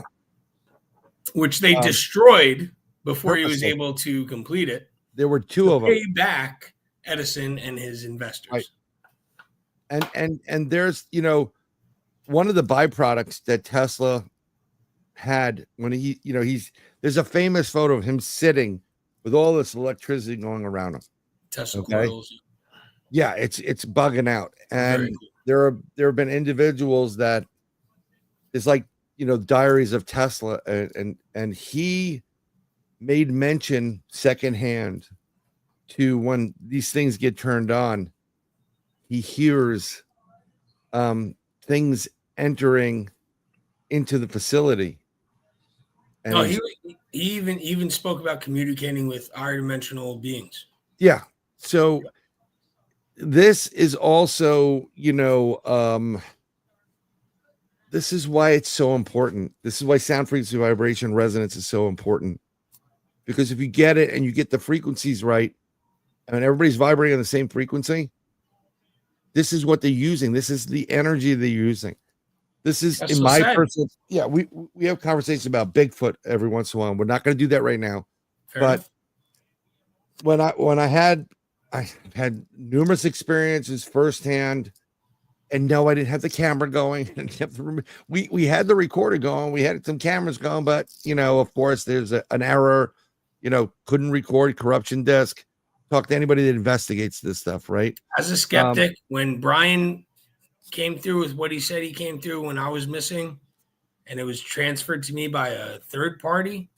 Which they destroyed before he was purposely. able to complete it. There were two of them. Pay back Edison and his investors. Right. And there's, one of the byproducts that Tesla had when there's a famous photo of him sitting with all this electricity going around him. Tesla Okay. coils. Yeah, it's bugging out. Very And cool. there have been individuals that it's like, diaries of Tesla, and he made mention secondhand to when these things get turned on, he hears things entering into the facility. And No, he even spoke about communicating with higher dimensional beings. yeah. So this is also, this is why it's so important. This is why sound frequency vibration resonance is so important. Because if you get it and you get the frequencies right, and everybody's vibrating on the same frequency, this is what they're using. This is the energy they're using. This is That's in so my sad. personal. Yeah, we have conversations about Bigfoot every once in a while. We're not going to do that right now. Fair But enough. when I had numerous experiences firsthand, and no, I didn't have the camera going. We had the recorder going. We had some cameras going, but of course, there's an error. Couldn't record, corruption disk. Talk to anybody that investigates this stuff, right? As a skeptic, when Bryan came through with what he said he came through when I was missing, and it was transferred to me by a third party,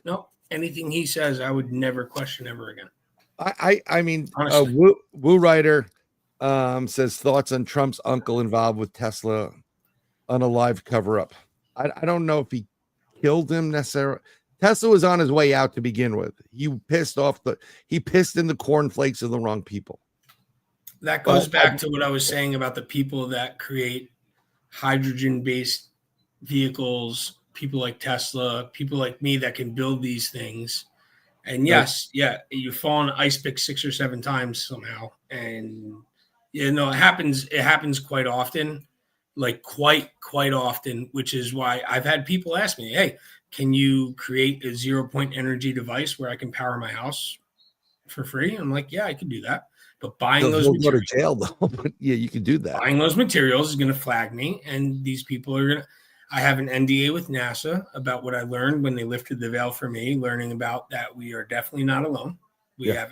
no, anything he says, I would never question ever again. I mean, Honestly. Woo Writer says thoughts on Trump's uncle involved with Tesla on a live cover-up. I don't know if he killed him necessarily. Tesla was on his way out to begin with. He pissed in the cornflakes of the wrong people. That goes back to what I was saying about the people that create hydrogen-based vehicles, people like Tesla, people like me that can build these things. And yes, yeah, you fall on ice pick 6 or 7 times somehow. And it happens. It happens quite often, like quite often, which is why I've had people ask me, hey, can you create a 0-point energy device where I can power my house for free? I'm like, yeah, I can do that. But buying those He'll go to materials, jail though. But yeah, you can do that. buying those materials is going to flag me, and these people are going to. I have an NDA with NASA about what I learned when they lifted the veil for me, learning about that we are definitely not alone. We have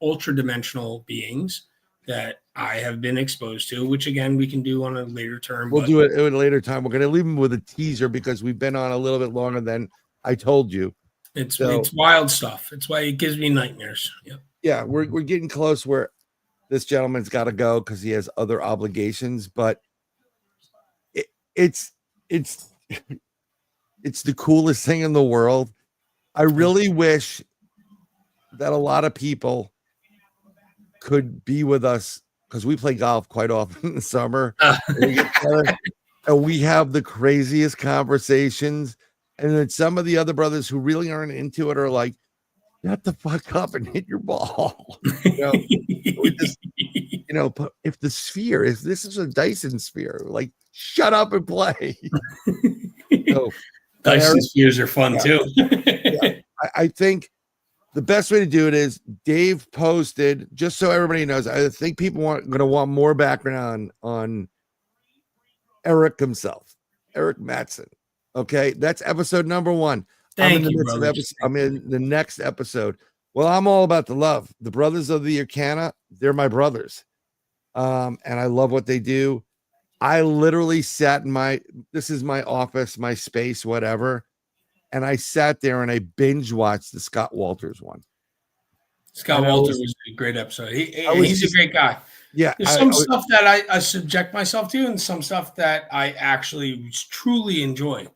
ultra dimensional beings that I have been exposed to, which again we can do on a later term. We'll do it at a later time. We're going to leave them with a teaser because we've been on a little bit longer than I told you. It's wild stuff. It's why it gives me nightmares. Yep. Yeah, we're getting close where this gentleman's got to go because he has other obligations, but it's the coolest thing in the world. I really wish that a lot of people could be with us because we play golf quite often in the summer. And we have the craziest conversations. And then some of the other brothers who really aren't into it are like, shut the fuck up and hit your ball. But if the sphere is, this is a Dyson sphere, like shut up and play. Dyson spheres are fun too. I think the best way to do it is Dave posted, just so everybody knows, I think people going to want more background on Eric himself, Eric Mattson. Okay, that's episode number 1. I'm in the next episode. Well, I'm all about the love. The brothers of the Arcana, they're my brothers. And I love what they do. I literally sat in this is my office, my space, whatever. And I sat there and I binge watched the Scott Walters one. Scott Walters was a great episode. He's a great guy. Yeah. There's some stuff that I subject myself to and some stuff that I actually truly enjoy.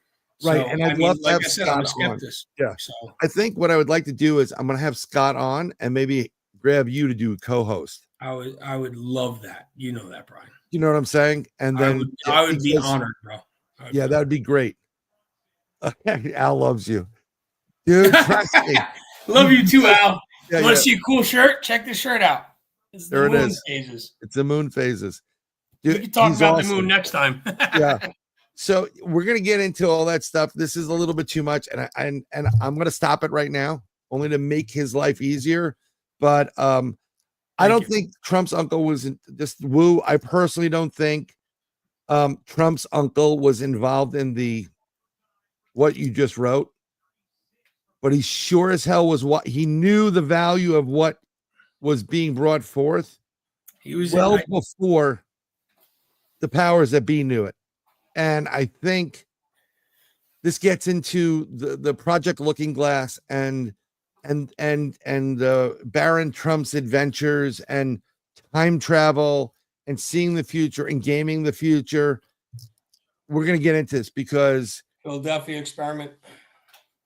Right. So, And I'd love to have Scott on. Yeah. So I think what I would like to do is I'm going to have Scott on and maybe grab you to do a co-host. I would love that. You know that, Brian. You know what I'm saying? And then I would be honored, bro. Yeah, that would be great. Al loves you. Dude, trust me. Love you too, Al. You want to see a cool shirt? Check this shirt out. It's the moon phases. It's the moon phases. Dude, we can talk about the moon next time. Yeah. So we're gonna get into all that stuff. This is a little bit too much, and I'm gonna stop it right now, only to make his life easier. But I don't think Trump's uncle was just woo. I personally don't think Trump's uncle was involved in what you just wrote, but he sure as hell was. What he knew the value of what was being brought forth. He was before the powers that be knew it. And I think this gets into the Project Looking Glass and Baron Trump's adventures and time travel and seeing the future and gaming the future. We're going to get into this because Philadelphia experiment.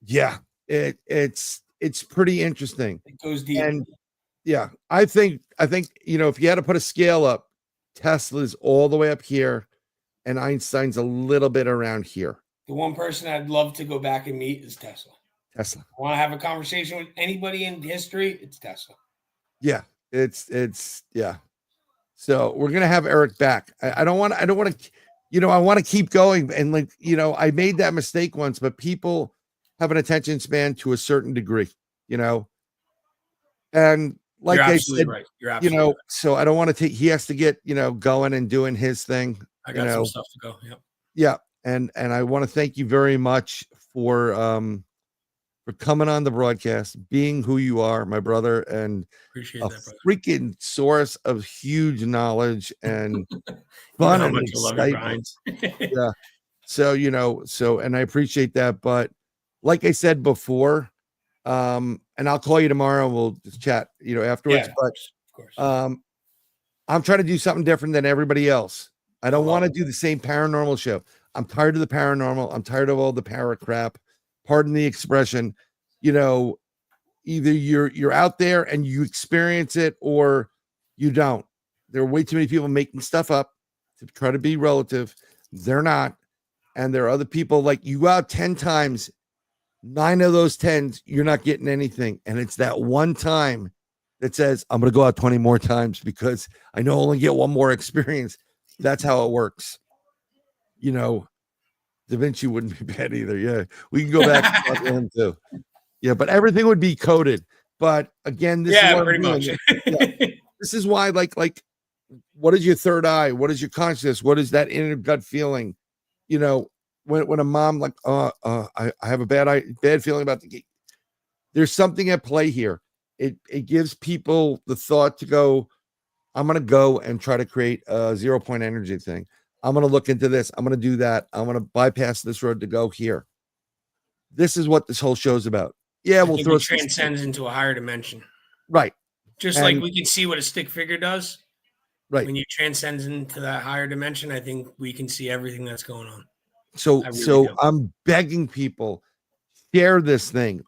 Yeah, it's pretty interesting. It goes deep. And yeah, I think if you had to put a scale up, Tesla's all the way up here. And Einstein's a little bit around here. The one person I'd love to go back and meet is Tesla. I want to have a conversation with anybody in history, it's Tesla. Yeah, it's yeah. So we're gonna have Eric back. I don't want to, I want to keep going. And I made that mistake once, but people have an attention span to a certain degree, and like You're I absolutely said, right. You're absolutely right. So I don't want to take. He has to get going and doing his thing. I got some stuff to go. Yep. Yeah, and I want to thank you very much for coming on the broadcast, being who you are, my brother, and appreciate that, brother. Freaking source of huge knowledge and fun and excitement. Yeah. So and I appreciate that. But like I said before, and I'll call you tomorrow and we'll just chat, afterwards. Yeah, but of course. I'm trying to do something different than everybody else. I don't want to do the same paranormal show. I'm tired of the paranormal. I'm tired of all the para crap. Pardon the expression. Either you're out there and you experience it or you don't. There are way too many people making stuff up to try to be relative. They're not. And there are other people, like, you go out 10 times, 9 of those 10s, you're not getting anything. And it's that one time that says, I'm going to go out 20 more times because I know I only get one more experience. That's how it works. You know, Da Vinci wouldn't be bad either. Yeah. We can go back to him too. Yeah. But everything would be coded. But again, this is what pretty much. This is why, like, what is your third eye? What is your consciousness? What is that inner gut feeling? You know, when a mom, like, I have a bad feeling about the game. There's something at play here. It gives people the thought to go, I'm going to go and try to create a 0 point energy thing. I'm going to look into this. I'm going to do that. I'm going to bypass this road to go here. This is what this whole show's about. Yeah, we'll throw it transcends into a higher dimension. Right. Just like we can see what a stick figure does. Right. When you transcend into that higher dimension, I think we can see everything that's going on. So I'm begging people, share this thing,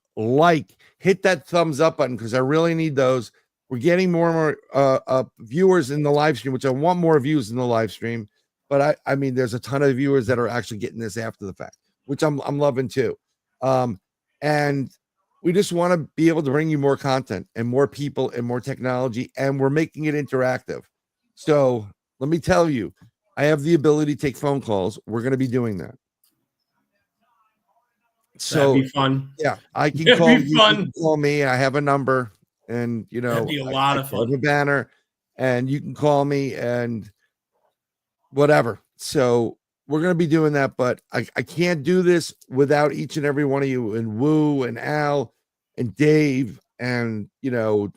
hit that thumbs up button, because I really need those. We're getting more and more viewers in the live stream, which I want more views in the live stream. But I mean, there's a ton of viewers that are actually getting this after the fact, which I'm loving too. And we just want to be able to bring you more content and more people and more technology, and we're making it interactive. So let me tell you, I have the ability to take phone calls. We're going to be doing that. So that'd be fun. Yeah, I can call you. Can call me. I have a number, and you know, that'd be a lot of fun. I have a banner, and you can call me and whatever. So we're going to be doing that, but I can't do this without each and every one of you, and Woo and Al and Dave, and you know,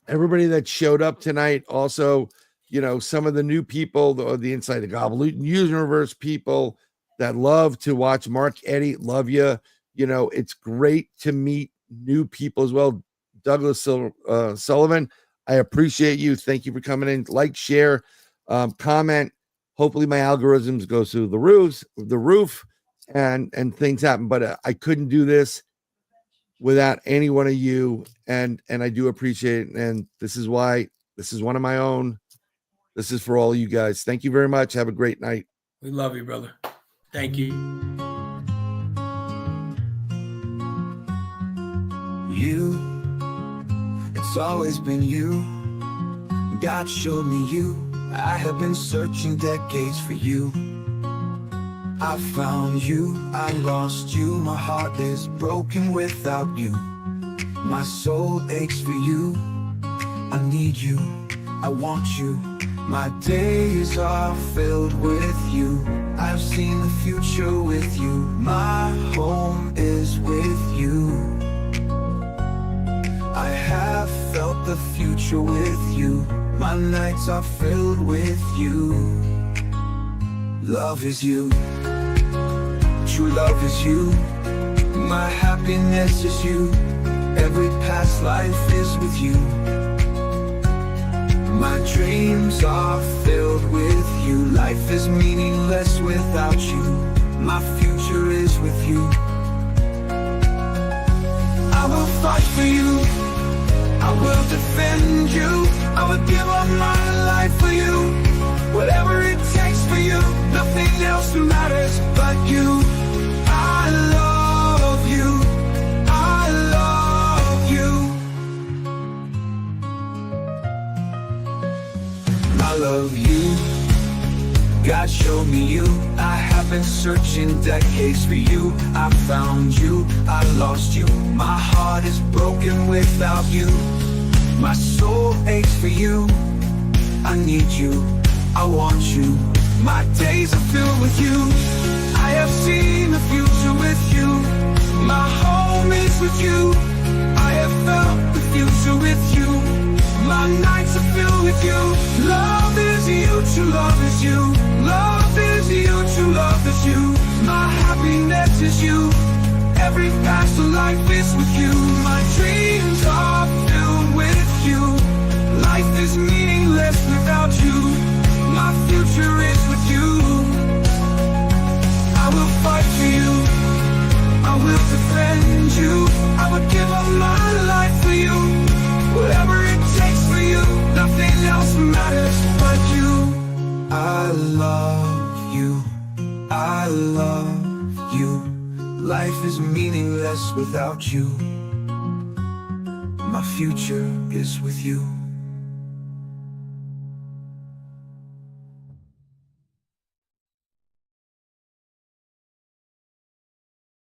everybody that showed up tonight. Also, you know, some of the new people, the Inside the Gobbledygook Universe people that love to watch Mark Eddy, love you. You know, it's great to meet new people as well. Douglas Sullivan, I appreciate you. Thank you for coming in. Like, share, comment. Hopefully my algorithms go through the roof, and things happen. But I couldn't do this without any one of you, and I do appreciate it. And this is why this is one of my own. This is for all you guys. Thank you very much. Have a great night. We love you, brother. Thank you. You, it's always been you. God showed me you. I have been searching decades for you. I found you, I lost you. My heart is broken without you. My soul aches for you. I need you, I want you. My days are filled with you. I've seen the future with you. My home is with you. I have felt the future with you. My nights are filled with you. Love is you. True love is you. My happiness is you. Every past life is with you. My dreams are filled with you. Life is meaningless without you. My future is with you. I will fight for you. I will defend you. I will give up my life for you. Whatever it takes for you. Nothing else matters but you. I love you. I love you. I love you. God showed me you. I have been searching decades for you. I found you, I lost you. My heart is broken without you. My soul aches for you. I need you, I want you. My days are filled with you. I have seen the future with you. My home is with you. I have felt the future with you. My nights are filled with you. Love is you, true love is you. Love is you, true love is you. My happiness is you. Every past life is with you. My dreams are filled with you. Life is meaningless without you. My future is with you. I will fight for you. I will defend you. I will give up my life for you. Whatever it takes for you. Nothing else matters but you. I love you. I love you. life is meaningless without you. My future is with you.